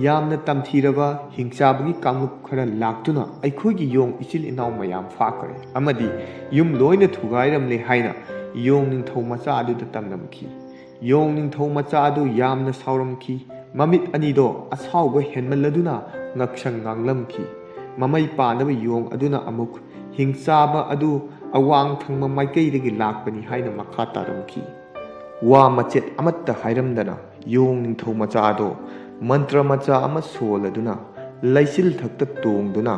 ꯌꯥꯝꯅ ꯇꯝꯊꯤꯔꯕ ꯍꯤꯡꯆꯥꯕꯒꯤ ꯀꯥꯡꯂꯨꯞ ꯈꯔ ꯂꯥꯛꯇꯨꯅ ꯑꯩꯈꯣꯏꯒꯤ ꯌꯣꯡ ꯏꯆꯤꯜ ꯏꯅꯥꯎ ꯃꯌꯥꯝ ꯐꯥꯈ꯭ꯔꯦ ꯑꯃꯗꯤ ꯌꯨꯝ ꯂꯣꯏꯅ ꯊꯨꯒꯥꯏꯔꯝꯂꯦ ꯍꯥꯏꯅ ꯌꯣꯡ ꯅꯤꯡꯊꯧ ꯃꯆꯥ ꯑꯗꯨꯗ ꯇꯝꯂꯝꯈꯤ꯫ ꯌꯣꯡ ꯅꯤꯡꯊꯧ ꯃꯆꯥ ꯑꯗꯨ ꯌꯥꯝꯅ ꯁꯥꯎꯔꯝꯈꯤ꯫ ꯃꯃꯤꯠ ꯑꯅꯤꯗꯣ ꯑꯁꯥꯎꯕ ꯍꯦꯟꯃꯜꯂꯗꯨꯅ ꯉꯛꯁꯪ ꯉꯥꯡꯂꯝꯈꯤ꯫ ꯃꯃꯩ ꯄꯥꯟꯗꯕ ꯌꯣꯡ ꯑꯗꯨꯅ ꯑꯃꯨꯛ ꯍꯤꯡꯆꯥꯕ ꯑꯗꯨ ꯑꯋꯥꯡ ꯊꯪꯕ ꯃꯥꯏꯀꯩꯗꯒꯤ ꯂꯥꯛꯄꯅꯤ ꯍꯥꯏꯅ ꯃꯈꯥ ꯇꯥꯔꯝꯈꯤ꯫ ꯋꯥ ꯃꯆꯦꯠ ꯑꯃꯠꯇ ꯍꯥꯏꯔꯝꯗꯅ ꯌꯣꯡ ꯅꯤꯡꯊꯧ ꯃꯆꯥ ꯑꯗꯣ ꯃꯟꯇ꯭ꯔ ꯃꯆꯥ ꯑꯃ ꯁꯣꯜꯂꯗꯨꯅ ꯂꯩꯆꯤꯜ ꯊꯛꯇ ꯇꯣꯡꯗꯨꯅ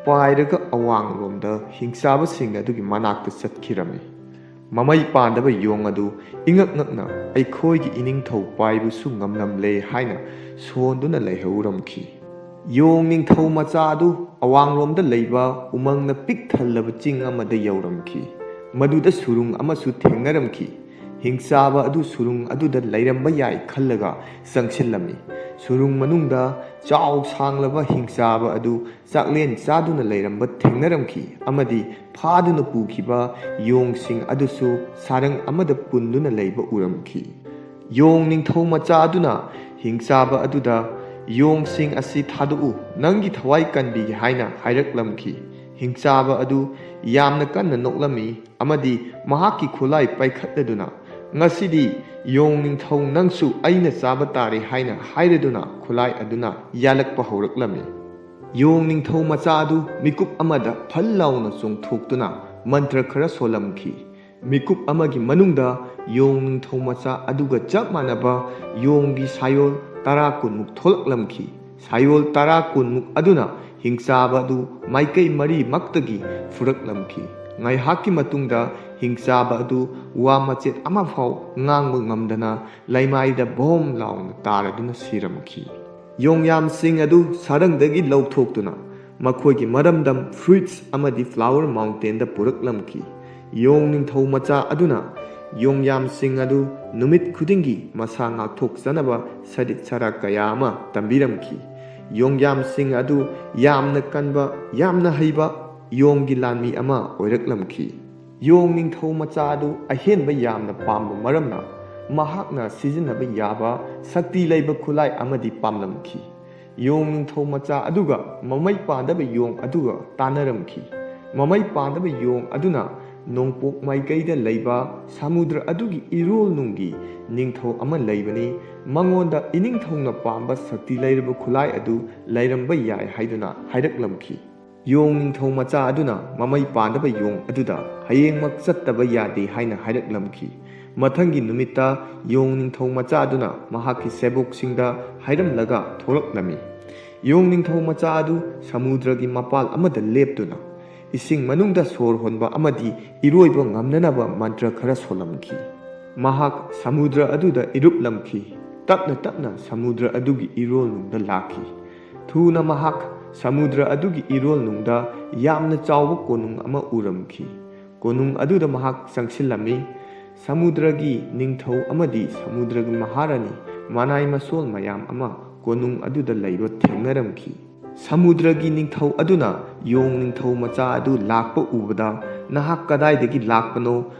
ꯄꯥꯏꯔꯒ ꯑꯋꯥꯡꯂꯣꯝꯗ ꯍꯤꯡꯆꯥꯕꯁꯤꯡ ꯑꯗꯨꯒꯤ ꯃꯅꯥꯛꯇ ꯆꯠꯈꯤꯔꯝꯃꯤ꯫ ꯃꯃꯩ ꯄꯥꯟꯗꯕ ꯌꯣꯡ ꯑꯗꯨ ꯏꯉꯛ ꯉꯛꯅ ꯑꯩꯈꯣꯏꯒꯤ ꯏꯅꯤꯡꯊꯧ ꯄꯥꯏꯕꯁꯨ ꯉꯝꯂꯝꯂꯦ ꯍꯥꯏꯅ ꯁꯣꯟꯗꯨꯅ ꯂꯩꯍꯧꯔꯝꯈꯤ꯫ ꯌꯣꯡ ꯅꯤꯡꯊꯧ ꯃꯆꯥ ꯑꯗꯨ ꯑꯋꯥꯡꯂꯣꯝꯗ ꯂꯩꯕ ꯎꯃꯪꯅ ꯄꯤꯛ ꯊꯜꯂꯕ ꯆꯤꯡ ꯑꯃꯗ ꯌꯧꯔꯝꯈꯤ꯫ ꯃꯗꯨꯗ ꯁꯨꯔꯨꯡ ꯑꯃꯁꯨ ꯊꯦꯡꯅꯔꯝꯈꯤ꯫ ꯍꯤꯡꯆꯥꯕ ꯑꯗꯨ ꯁꯨꯔꯨꯡ ꯑꯗꯨꯗ ꯂꯩꯔꯝꯕ ꯌꯥꯏ ꯈꯜꯂꯒ ꯆꯪꯁꯤꯜꯂꯝꯃꯤ꯫ ꯁꯨꯔꯨꯡ ꯃꯅꯨꯡꯗ ꯆꯥꯎ ꯁꯥꯡꯂꯕ ꯍꯤꯡꯆꯥꯕ ꯑꯗꯨ ꯆꯥꯛꯂꯦꯟ ꯆꯥꯗꯨꯅ ꯂꯩꯔꯝꯕ ꯊꯦꯡꯅꯔꯝꯈꯤ ꯑꯃꯗꯤ ꯐꯥꯗꯨꯅ ꯄꯨꯈꯤꯕ ꯌꯣꯡꯁꯤꯡ ꯑꯗꯨꯁꯨ ꯁꯥꯔꯪ ꯑꯃꯗ ꯄꯨꯟꯗꯨꯅ ꯂꯩꯕ ꯎꯔꯝꯈꯤ꯫ ꯌꯣꯡ ꯅꯤꯡꯊꯧ ꯃꯆꯥ ꯑꯗꯨꯅ ꯍꯤꯡꯆꯥꯕ ꯑꯗꯨꯗ, ꯌꯣꯡꯁꯤꯡ ꯑꯁꯤ ꯊꯥꯗꯣꯛꯎ, ꯅꯪꯒꯤ ꯊꯋꯥꯏ ꯀꯟꯕꯤꯒꯦ ꯍꯥꯏꯅ ꯍꯥꯏꯔꯛꯂꯝꯈꯤ꯫ ꯍꯤꯡꯆꯥꯕ ꯑꯗꯨ ꯌꯥꯝꯅ ꯀꯟꯅ ꯅꯣꯛꯂꯝꯃꯤ ꯑꯃꯗꯤ ꯃꯍꯥꯛꯀꯤ ꯈꯨꯠꯂꯥꯏ ꯄꯥꯏꯈꯠꯂꯗꯨꯅ, ꯉꯁꯤꯗꯤ ꯌꯣꯡ ꯅꯤꯡꯊꯧ ꯅꯪꯁꯨ ꯑꯩꯅ ꯆꯥꯕ ꯇꯥꯔꯦ ꯍꯥꯏꯅ ꯍꯥꯏꯔꯗꯨꯅ ꯈꯨꯠꯂꯥꯏ ꯑꯗꯨꯅ ꯌꯥꯜꯂꯛꯄ ꯍꯧꯔꯛꯂꯝꯃꯤ꯫ ꯌꯣꯡ ꯅꯤꯡꯊꯧ ꯃꯆꯥ ꯑꯗු ꯃꯤꯀꯨꯞ ꯑꯃꯗ ꯐꯜ ꯂꯥꯎꯅ ꯆꯣꯡꯊꯣꯛꯇꯨꯅ ꯃꯟꯇ꯭ꯔ ꯈꯔ ꯁꯣꯜꯂꯝꯈꯤ꯫ ꯃꯤꯀꯨꯞ ꯑꯃꯒꯤ ꯃꯅꯨꯡꯗ ꯌꯣꯡ ꯅꯤꯡꯊꯧ ꯃꯆꯥ ꯑꯗꯨꯒ ꯆꯞ ꯃꯥꯟꯅꯕ ꯌꯣꯡꯒꯤ ꯁꯥꯌꯣꯜ 10-20ꯃꯨꯛ ꯊꯣꯛꯂꯛꯂꯝꯈꯤ꯫ ꯁꯥꯌꯣꯜ 10-20ꯃꯨꯛ ꯑꯗꯨꯅ ꯍꯤꯡꯆꯥꯕ ꯑꯗꯨ ꯃꯥꯏꯀꯩ ꯃꯔꯤꯃꯛꯇꯒꯤ ꯐꯨꯔꯛꯂꯝꯈꯤ꯫ ꯉꯥꯏꯍꯥꯛꯀꯤ ꯃꯇꯨꯡꯗ ꯍꯤꯡꯆꯥꯕ ꯑꯗු ꯋꯥ ꯃꯆꯦꯠ ꯑꯃꯐꯥꯎ ꯉꯥꯡꯕ ꯉꯝꯗꯅ ꯂꯩꯃꯥꯏꯗ ꯕꯣꯝ ꯂꯥꯎꯅ ꯇꯥꯔꯗꯨꯅ ꯁꯤꯔꯝꯈꯤ꯫ ꯌꯣꯡꯌꯥꯝꯁꯤꯡ ꯑꯗꯨ ꯁꯥꯔꯪꯗꯒꯤ ꯂꯧꯊꯣꯛꯇꯨꯅ ꯃꯈꯣꯏꯒꯤ ꯃꯔꯝꯗꯝ ꯐ꯭ꯔꯨꯏꯠꯁ ꯑꯃꯗꯤ ꯐ꯭ꯂꯥꯋꯔ ꯃꯥꯎꯟꯇꯦꯟꯗ ꯄꯨꯔꯛꯂꯝꯈꯤ꯫ ꯌꯣꯡ ꯅꯤꯡꯊꯧ ꯃꯆꯥ ꯑꯗꯨꯅ ꯌꯣꯡꯌꯥꯝꯁꯤꯡ ꯑꯗꯨ ꯅꯨꯃꯤꯠ ꯈꯨꯗꯤꯡꯒꯤ ꯃꯁꯥ ꯉꯥꯛꯊꯣꯛꯆꯅꯕ ꯁꯔꯤꯠ ꯁꯔꯥꯛ ꯀꯌꯥ ꯑꯃ ꯇꯝꯕꯤꯔꯝꯈꯤ꯫ ꯌꯣꯡꯌꯥꯝꯁꯤꯡ ꯑꯗꯨ ꯌꯥꯝꯅ ꯀꯟꯕ, ꯌꯥꯝꯅ ꯍꯩꯕ ꯌꯣꯡꯒꯤ ꯂꯥꯟꯃꯤ ꯑꯃ ꯑꯣꯏꯔꯛꯂꯝꯈꯤ꯫ ꯌꯣꯡ ꯅꯤꯡꯊꯧ ꯃꯆꯥ ꯑꯗꯨ ꯑꯍꯦꯟꯕ ꯌꯥꯝꯅ ꯄꯥꯝꯕ ꯃꯔꯝꯅ ꯃꯍꯥꯛꯅ ꯁꯤꯖꯤꯟꯅꯕ ꯌꯥꯕ ꯁꯛꯇꯤ ꯂꯩꯕ ꯈꯨꯠꯂꯥꯏ ꯑꯃꯗꯤ ꯄꯥꯝꯂꯝꯈꯤ꯫ ꯌꯣꯡ ꯅꯤꯡꯊꯧ ꯃꯆꯥ ꯑꯗꯨꯒ ꯃꯃꯩ パンꯗꯕ ꯌꯣꯡ ꯑꯗꯨꯒ ꯇꯥꯟꯅꯔꯝꯈꯤ꯫ ꯃꯃꯩ ꯄꯥꯟꯗꯕ ꯌꯣꯡ ꯑꯗꯨꯅ ꯅꯣꯡꯄꯣꯛ ꯃꯥꯏꯀꯩꯗ ꯂꯩꯕ ꯁꯃꯨꯗ꯭ꯔ ꯑꯗꯨꯒꯤ ꯏꯔꯣꯜꯅꯨꯡꯒꯤ ꯅꯤꯡꯊꯧ ꯑꯃ ꯂꯩꯕꯅꯤ, ꯃꯉꯣꯟꯗ ꯏꯅꯤꯡꯊꯧꯅ ꯄꯥꯝꯕ ꯁꯛꯇꯤ ꯂꯩꯔꯕ ꯈꯨꯠꯂꯥꯏ ꯑꯗꯨ ꯂꯩꯔꯝꯕ ꯌꯥꯏ ꯍꯥꯏꯗꯨꯅ ꯍꯥꯏꯔꯛꯂꯝꯈꯤ꯫ ꯌꯣꯡ ꯅꯤꯡꯊꯧ ꯃꯆꯥ ꯑꯗꯨꯅ ꯃꯃꯩ ꯄꯥꯟꯗꯕ ꯌꯣꯡ ꯑꯗꯨꯗ ꯍꯌꯦꯡꯃꯛ ꯆꯠꯇꯕ ꯌꯥꯗꯦ ꯍꯥꯏꯅ ꯍꯥꯏꯔꯛꯂꯝꯈꯤ꯫ ꯃꯊꯪꯒꯤ ꯅꯨꯃꯤꯠꯇ ꯌꯣꯡ ꯅꯤꯡꯊꯧ ꯃꯆꯥ ꯑꯗꯨꯅ ꯃꯍꯥꯛꯀꯤ ꯁꯦꯕꯣꯛꯁꯤꯡꯗ ꯍꯥꯏꯔꯝꯂꯒ ꯊꯣꯛꯂꯛꯂꯝꯃꯤ꯫ ꯌꯣꯡ ꯅꯤꯡꯊꯧ ꯃꯆꯥ ꯑꯗꯨ ꯁꯃꯨꯗ꯭ꯔꯒꯤ ꯃꯄꯥꯜ ꯑꯃꯗ ꯂꯦꯞꯇꯨꯅ ꯏꯁꯤꯡ ꯃꯅꯨꯡꯗ ꯁꯣꯔ ꯍꯣꯟꯕ ꯑꯃꯗꯤ ꯏꯔꯣꯏꯕ ꯉꯝꯅꯅꯕ ꯃꯟꯇ꯭ꯔ ꯈꯔ ꯁꯣꯜꯂꯝꯈꯤ꯫ ꯃꯍꯥꯛ ꯁꯃꯨꯗ꯭ꯔ ꯑꯗꯨꯗ ꯏꯔꯨꯞꯂꯝꯈꯤ꯫ ꯇꯞꯅ ꯇꯞꯅ ꯁꯃꯨꯗ꯭ꯔ ꯑꯗꯨꯒꯤ ꯏꯔꯣꯜꯅꯨꯡꯗ ꯂꯥꯛꯈꯤ꯫ ꯊꯨꯅ ꯃꯍꯥꯛ ꯁꯃꯨꯗ꯭ꯔ ꯑꯗꯨꯒꯤ ꯏꯔꯣꯜꯅꯨꯡꯗ ꯌꯥꯝꯅ ꯆꯥꯎꯕ ꯀꯣꯅꯨꯡ ꯑꯃ ꯎꯔꯝꯈꯤ꯫ ꯀꯣꯅꯨꯡ ꯑꯗꯨꯗ ꯃꯍꯥꯛ ꯆꯪꯁꯤꯜꯂꯝꯃꯤ꯫ ꯁꯃꯨꯗ꯭ꯔꯒꯤ ꯅꯤꯡꯊꯧ ꯑꯃꯗꯤ ꯁꯃꯨꯗ꯭ꯔꯒꯤ ꯃꯍꯥꯔꯥꯅꯤ ꯃꯅꯥꯏ ꯃꯁꯣꯜ ꯃꯌꯥꯝ ꯑꯃ ꯀꯣꯅꯨꯡ ꯑꯗꯨꯗ ꯂꯩꯕ ꯊꯦꯡꯅꯔꯝꯈꯤ꯫ ꯁꯃꯨꯗ꯭ꯔꯒꯤ ꯅꯤꯡꯊꯧ ꯑꯗꯨꯅ ꯌꯣꯡ ꯅꯤꯡꯊꯧ ꯃꯆꯥ ꯑꯗꯨ ꯂꯥꯛꯄ ꯎꯕꯗ ꯅꯍꯥꯛ ꯀꯗꯥꯏꯗꯒꯤ ꯂꯥꯛꯄꯅꯣ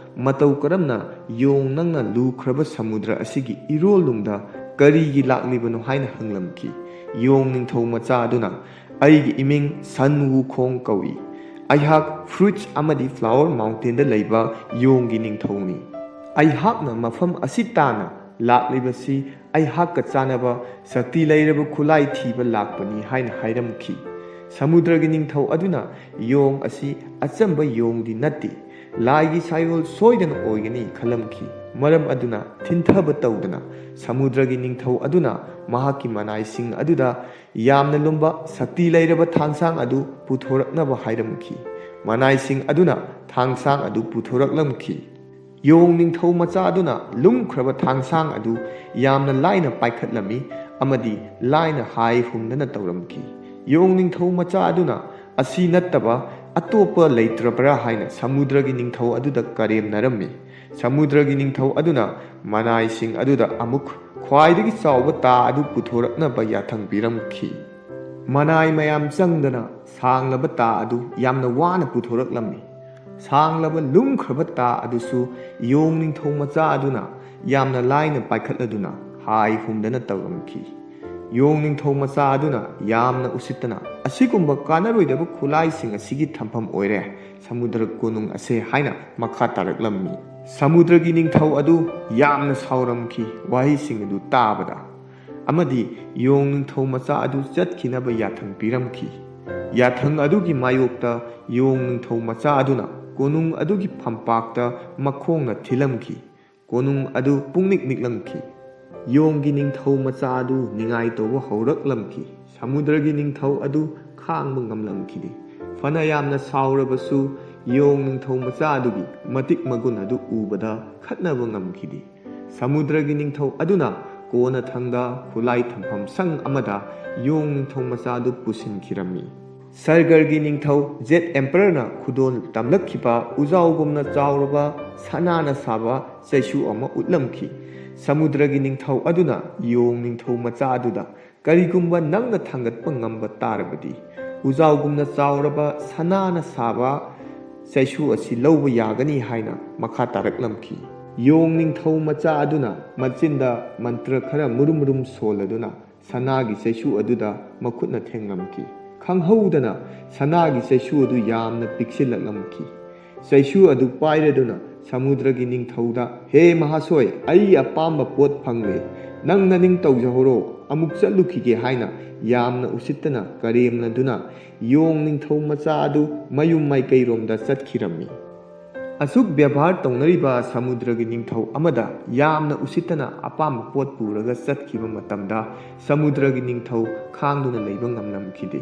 ꯃꯇꯧ ꯀꯔꯝꯅ ꯌꯣꯡ ꯅꯪꯅ ꯂꯨꯈ꯭ꯔꯕ ꯁꯃꯨꯗ꯭ꯔ ꯑꯁꯤꯒꯤ ꯏꯔꯣꯜꯅꯨꯡꯗ ꯀꯔꯤꯒꯤ ꯂꯥꯛꯂꯤꯕꯅꯣ ꯍꯥꯏꯅ ꯍꯪꯂꯝꯈꯤ꯫ ꯌꯣꯡ ꯅꯤꯡꯊꯧ ꯃꯆꯥ ꯑꯗꯨꯅ ꯑꯩꯒꯤ ꯏꯃꯤꯡ ꯁꯟ ꯋꯨꯈꯣꯡ ꯀꯧꯏ꯫ ꯑꯩꯍꯥꯛ ꯐ꯭ꯔꯨꯏꯠꯁ ꯑꯃꯗꯤ ꯐ꯭ꯂꯥꯋꯔ ꯃꯥꯎꯟꯇꯦꯟꯗ ꯂꯩꯕ ꯌꯣꯡꯒꯤ ꯅꯤꯡꯊꯧꯅꯤ꯫ ꯑꯩꯍꯥꯛꯅ ꯃꯐꯝ ꯑꯁꯤ ꯇꯥꯟꯅ ꯂꯥꯛꯂꯤꯕꯁꯤ ꯑꯩꯍꯥꯛꯀ ꯆꯥꯟꯅꯕ ꯁꯛꯇꯤ ꯂꯩꯔꯕ ꯈꯨꯠꯂꯥꯏ ꯊꯤꯕ ꯂꯥꯛꯄꯅꯤ ꯍꯥꯏꯅ ꯍꯥꯏꯔꯝꯈꯤ꯫ ꯁꯃꯨꯗ꯭ꯔꯒꯤ ꯅꯤꯡꯊꯧ ꯑꯗꯨꯅ ꯌꯣꯡ ꯑꯁꯤ ꯑꯆꯝꯕ ꯌꯣꯡꯗꯤ ꯅꯠꯇꯦ, ꯂꯥꯏꯒꯤ ꯁꯥꯏꯑꯣꯜ ꯁꯣꯏꯗꯅ ꯑꯣꯏꯒꯅꯤ ꯈꯜꯂꯝꯈꯤ꯫ ꯃꯔꯝ ꯑꯗꯨꯅ ꯊꯤꯟꯊꯕ ꯇꯧꯗꯅ ꯁꯃꯨꯗ꯭ꯔꯒꯤ ꯅꯤꯡꯊꯧ ꯑꯗꯨꯅ ꯃꯍꯥꯛꯀꯤ ꯃꯅꯥꯏꯁꯤꯡ ꯑꯗꯨꯗ ꯌꯥꯝꯅ ꯂꯨꯝꯕ ꯁꯛꯇꯤ ꯂꯩꯔꯕ ꯊꯥꯡꯁꯥꯡ ꯑꯗꯨ puthorꯛꯅꯕ ꯍꯥꯏꯔꯝꯈꯤ꯫ ꯃꯅꯥꯏꯁꯤꯡ ꯑꯗꯨꯅ ꯊꯥꯡꯁꯥꯡ ꯑꯗꯨ ꯄꯨꯊꯣꯔꯛꯂꯝꯈꯤ꯫ ꯌꯣꯡ ꯅꯤꯡꯊꯧ ꯃꯆꯥ ꯑꯗꯨꯅ ꯂꯨꯝꯈ꯭ꯔꯕ ꯊꯥꯡꯁꯥꯡ ꯑꯗꯨ ꯌꯥꯝꯅ ꯂꯥꯏꯅ ꯄꯥꯏꯈꯠꯂꯝꯃꯤ ꯑꯃꯗꯤ ꯂꯥꯏꯅ ꯍꯥꯏ ꯍꯨꯝꯗꯅ ꯇꯧꯔꯝꯈꯤ꯫ ꯌꯣꯡ ꯅꯤꯡꯊꯧ ꯃꯆꯥ ꯑꯗꯨꯅ ꯑꯁꯤ ꯅꯠꯇꯕ ꯑꯇꯣꯞꯄ ꯂꯩꯇ꯭ꯔꯕ꯭ꯔꯥ ꯍꯥꯏꯅ ꯁꯃꯨꯗ꯭ꯔꯒꯤ ꯅꯤꯡꯊꯧ ꯑꯗꯨꯗ ꯀꯔꯦꯝꯅꯔꯝꯃꯤ꯫ ꯁꯃꯨꯗ꯭ꯔꯒꯤ ꯅꯤꯡꯊꯧ ꯑꯗꯨꯅ ꯃꯅꯥꯏꯁꯤꯡ ꯑꯗꯨꯗ ꯑꯃꯨꯛ ꯈ꯭ꯋꯥꯏꯗꯒꯤ ꯆꯥꯎꯕ ꯇꯥ ꯑꯗꯨ ꯄꯨꯊꯣꯔꯛꯅꯕ ꯌꯥꯊꯪ ꯄꯤꯔꯝꯈꯤ꯫ ꯃꯅꯥꯏ ꯃꯌꯥꯝ ꯆꯪꯗꯅ ꯁꯥꯡꯂꯕ ꯇꯥ ꯑꯗꯨ ꯌꯥꯝꯅ ꯋꯥꯅ ꯄꯨꯊꯣꯔꯛꯂꯝꯃꯤ꯫ ꯁꯥꯡꯂꯕ ꯂꯨꯝꯈ꯭ꯔꯕ ꯇꯥ ꯑꯗꯨꯁꯨ ꯌꯣꯡ ꯅꯤꯡꯊꯧ ꯃꯆꯥ ꯑꯗꯨꯅ ꯌꯥꯝꯅ ꯂꯥꯏꯅ ꯄꯥꯏꯈꯠꯂꯗꯨꯅ ꯍꯥꯏ ꯍꯨꯝꯗꯅ ꯇꯧꯔꯝꯈꯤ꯫ ꯌꯣꯡ ꯅꯤꯡꯊꯧ ꯃꯆꯥ ꯑꯗꯨꯅ ꯌꯥꯝꯅ ꯎꯁꯤꯠꯇꯅ ꯑꯁꯤꯒꯨꯝꯕ ꯀꯥꯟꯅꯔꯣꯏꯗꯕ ꯈꯨꯠꯂꯥꯏꯁꯤꯡ ꯑꯁꯤꯒꯤ ꯊꯝꯐꯝ ꯑꯣꯏꯔꯦ ꯁꯃꯨꯗ꯭ꯔ ꯀꯣꯅꯨꯡ ꯑꯁꯦ ꯍꯥꯏꯅ ꯃꯈꯥ ꯇꯥꯔꯛꯂꯝꯃꯤ꯫ ꯁꯃꯨꯗ꯭ꯔꯒꯤ ꯅꯤꯡꯊꯧ ꯑꯗꯨ ꯌꯥꯝꯅ ꯁꯥꯎꯔꯝꯈꯤ ꯋꯥꯍꯩꯁꯤꯡ ꯑꯗꯨ ꯇꯥꯕꯗ, ꯑꯃꯗꯤ ꯌꯣꯡ ꯅꯤꯡꯊꯧ ꯃꯆꯥ ꯑꯗꯨ ꯆꯠꯈꯤꯅꯕ ꯌꯥꯊꯪ ꯄꯤꯔꯝꯈꯤ꯫ ꯌꯥꯊꯪ ꯑꯗꯨꯒꯤ ꯃꯥꯌꯣꯛꯇ ꯌꯣꯡ ꯅꯤꯡꯊꯧ ꯃꯆꯥ ꯑꯗꯨꯅ ꯀꯣꯅꯨꯡ ꯑꯗꯨꯒꯤ ꯐꯝꯄꯥꯛꯇ ꯃꯈꯣꯡꯅ ꯊꯤꯜꯂꯝꯈꯤ꯫ ꯀꯣꯅꯨꯡ ꯑꯗꯨ ꯄꯨꯡꯅꯤꯛ ꯅꯤꯛꯂꯝꯈꯤ꯫ ꯌꯣꯡꯒꯤ ꯅꯤꯡꯊꯧ ꯃꯆꯥ ꯑꯗු ꯅꯤꯡꯉꯥꯏ ꯇꯧꯕ ꯍꯧꯔꯛꯂꯝꯈꯤ꯫ ꯁꯃꯨꯗ꯭ꯔꯒꯤ ꯅꯤꯡꯊꯧ ꯑꯗු ꯈꯥꯡꯕ ꯉꯝꯂꯝꯈꯤꯗꯦ꯫ ꯐꯅ ꯌꯥꯝꯅ ꯁꯥꯎꯔꯕꯁꯨ ꯌꯣꯡ ꯅꯤꯡꯊꯧ ꯃꯆꯥ ꯑꯗꯨꯒꯤ ꯃꯇꯤꯛ ꯃꯒꯨꯟ ꯑꯗꯨ ꯎꯕꯗ ꯈꯠꯅꯕ ꯉꯝꯈꯤꯗꯦ꯫ ꯁꯃꯨꯗ꯭ꯔꯒꯤ ꯅꯤꯡꯊꯧ ꯑꯗꯨꯅ ꯀꯣꯟꯅꯊꯪꯗ ꯈꯨꯠꯂꯥꯏ ꯊꯝꯐꯝ ꯁꯪ ꯑꯃꯗ ꯌꯣꯡ ꯅꯤꯡꯊꯧ ꯃꯆꯥ ꯑꯗꯨ ꯄꯨꯁꯤꯟꯈꯤꯔꯝꯃꯤ꯫ ꯁꯔꯒꯔꯒꯤ ꯅꯤꯡꯊꯧ ꯖꯦꯠ ꯑꯦꯝꯄꯔꯔꯅ ꯈꯨꯗꯣꯜ ꯇꯝꯂꯛꯈꯤꯕ ꯎꯖꯥꯎꯒꯨꯝꯅ ꯆꯥꯎꯔꯕ ꯁꯅꯥꯅ ꯁꯥꯕ ꯆꯩꯁꯨ ꯑꯃ ꯎꯠꯂꯝꯈꯤ꯫ ꯁꯃꯨꯗ꯭ꯔꯒꯤ ꯅꯤꯡꯊꯧ ꯑꯗꯨꯅ ꯌꯣꯡ ꯅꯤꯡꯊꯧ ꯃꯆꯥ ꯑꯗꯨꯗ ꯀꯔꯤꯒꯨꯝꯕ ꯅꯪꯅ ꯊꯥꯡꯒꯠꯄ ꯉꯝꯕ ꯇꯥꯔꯕꯗꯤ ꯎꯖꯥꯎꯒꯨꯝꯅ ꯆꯥꯎꯔꯕ ꯁꯅꯥꯅ ꯁꯥꯕ ꯆꯩꯁꯨ ꯑꯁꯤ ꯂꯧꯕ ꯌꯥꯒꯅꯤ ꯍꯥꯏꯅ ꯃꯈꯥ ꯇꯥꯔꯛꯂꯝꯈꯤ꯫ ꯌꯣꯡ ꯅꯤꯡꯊꯧ ꯃꯆꯥ ꯑꯗꯨꯅ ꯃꯆꯤꯟꯗ ꯃꯟꯇ꯭ꯔ ꯈꯔ मुरुम मुरुम सोलदुना सनागी चैसु अदुदा मखुटना थेंगलमखी। खंगहौदना सनागी चैसु अदु यामना पिक्सिललमखी। चैसु अदु पाइरदुना समुद्रगी निंगथौदा हे महासोय अई अपाम्ब पोत फंगले नंग ननिंग तौजहरो अमुक चलुखिगे हाइना यामना उसितना करेमनदुना योंग निंगथौ मचा अदु मयुम माइकैरोमदा चटखिरम्मी। असुक व्यवहार तौनरिबा समुद्रगी निंगथौ अमदा यामना उसितना अपाम्ब पोत पुरगा चटखिबा मतमदा समुद्रगी निंगथौ खांगदुना लैबा ngamlamkhide।